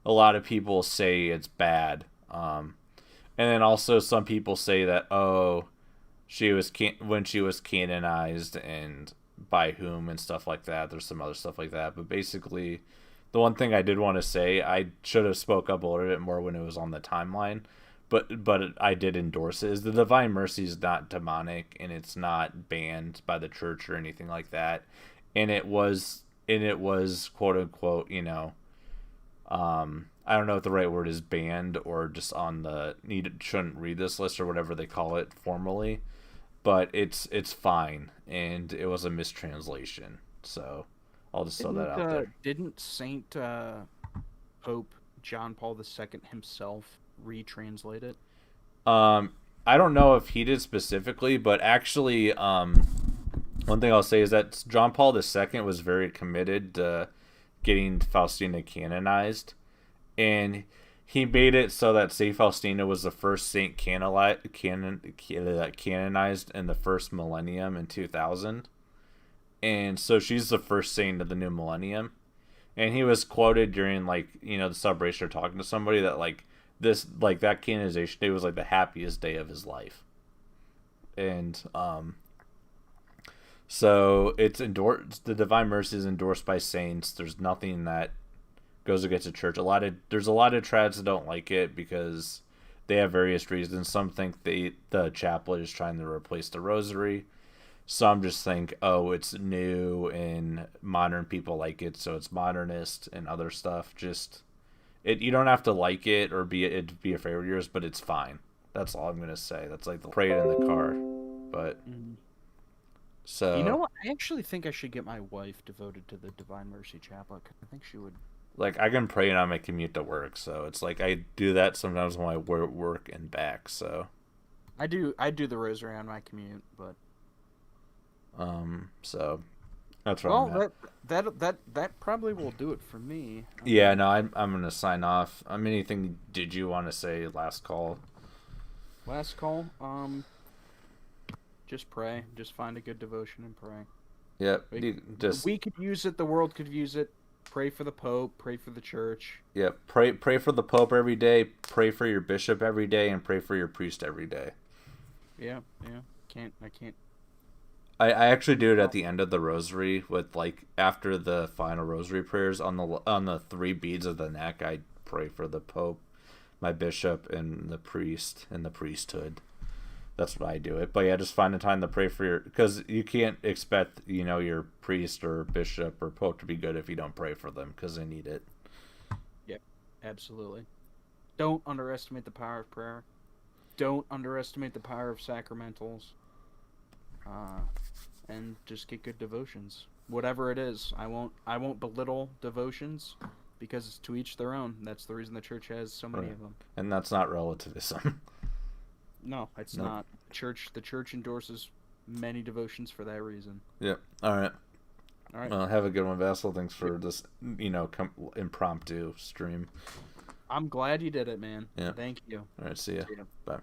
[SPEAKER 1] a lot of people say it's bad. And then also some people say that, when she was canonized and by whom and stuff like that. There's some other stuff like that, but basically, the one thing I did want to say, I should have spoke up a little bit more when it was on the timeline, but I did endorse it. Is the Divine Mercy is not demonic, and it's not banned by the church or anything like that, and it was quote unquote, I don't know if the right word is banned or just on the shouldn't read this list or whatever they call it formally, but it's fine, and it was a mistranslation. So I'll just throw that out there.
[SPEAKER 3] Didn't Saint Pope John Paul II himself retranslate it?
[SPEAKER 1] I don't know if he did specifically, but actually, one thing I'll say is that John Paul II was very committed to getting Faustina canonized, and he made it so that Saint Faustina was the first saint canonized in the first millennium in 2000. And so she's the first saint of the new millennium. And he was quoted during, the celebration or talking to somebody that, that canonization day was, the happiest day of his life. And, so it's endorsed, the Divine Mercy is endorsed by saints. There's nothing that goes against the church. There's a lot of trads that don't like it because they have various reasons. Some think the chaplet is trying to replace the rosary. Some just think, it's new and modern people like it, so it's modernist and other stuff. You don't have to like it or be a favorite of yours, but it's fine. That's all I'm gonna say. That's like the pray it in the car, but. So
[SPEAKER 3] you know what? I actually think I should get my wife devoted to the Divine Mercy Chaplet. I think she would.
[SPEAKER 1] I can pray on my commute to work, so it's I do that sometimes when I work and back. So
[SPEAKER 3] I do the rosary on my commute, but
[SPEAKER 1] so that's what I'm
[SPEAKER 3] at. That probably will do it for me.
[SPEAKER 1] Yeah, no, I'm gonna sign off. Anything did you want to say? Last call.
[SPEAKER 3] Just pray. Just find a good devotion and pray.
[SPEAKER 1] Yep.
[SPEAKER 3] We could use it. The world could use it. Pray for the Pope. Pray for the Church.
[SPEAKER 1] Yep. Pray for the Pope every day. Pray for your bishop every day, and pray for your priest every day.
[SPEAKER 3] Yeah. I can't.
[SPEAKER 1] I actually do it at the end of the rosary with after the final rosary prayers on the 3 beads of the neck. I pray for the Pope, my bishop, and the priest and the priesthood. That's what I do it. But yeah, just find the time to pray for because you can't expect, your priest or bishop or pope to be good if you don't pray for them because they need it.
[SPEAKER 3] Yeah, absolutely. Don't underestimate the power of prayer. Don't underestimate the power of sacramentals. And just get good devotions. Whatever it is. I won't belittle devotions because it's to each their own. That's the reason the church has so many of them.
[SPEAKER 1] And that's not relativism.
[SPEAKER 3] No, it's not. The church endorses many devotions for that reason.
[SPEAKER 1] Yep. All right. Well, have a good one, Vassal. Thanks for this, impromptu stream.
[SPEAKER 3] I'm glad you did it, man.
[SPEAKER 1] Yeah.
[SPEAKER 3] Thank you.
[SPEAKER 1] All right. See ya. Bye.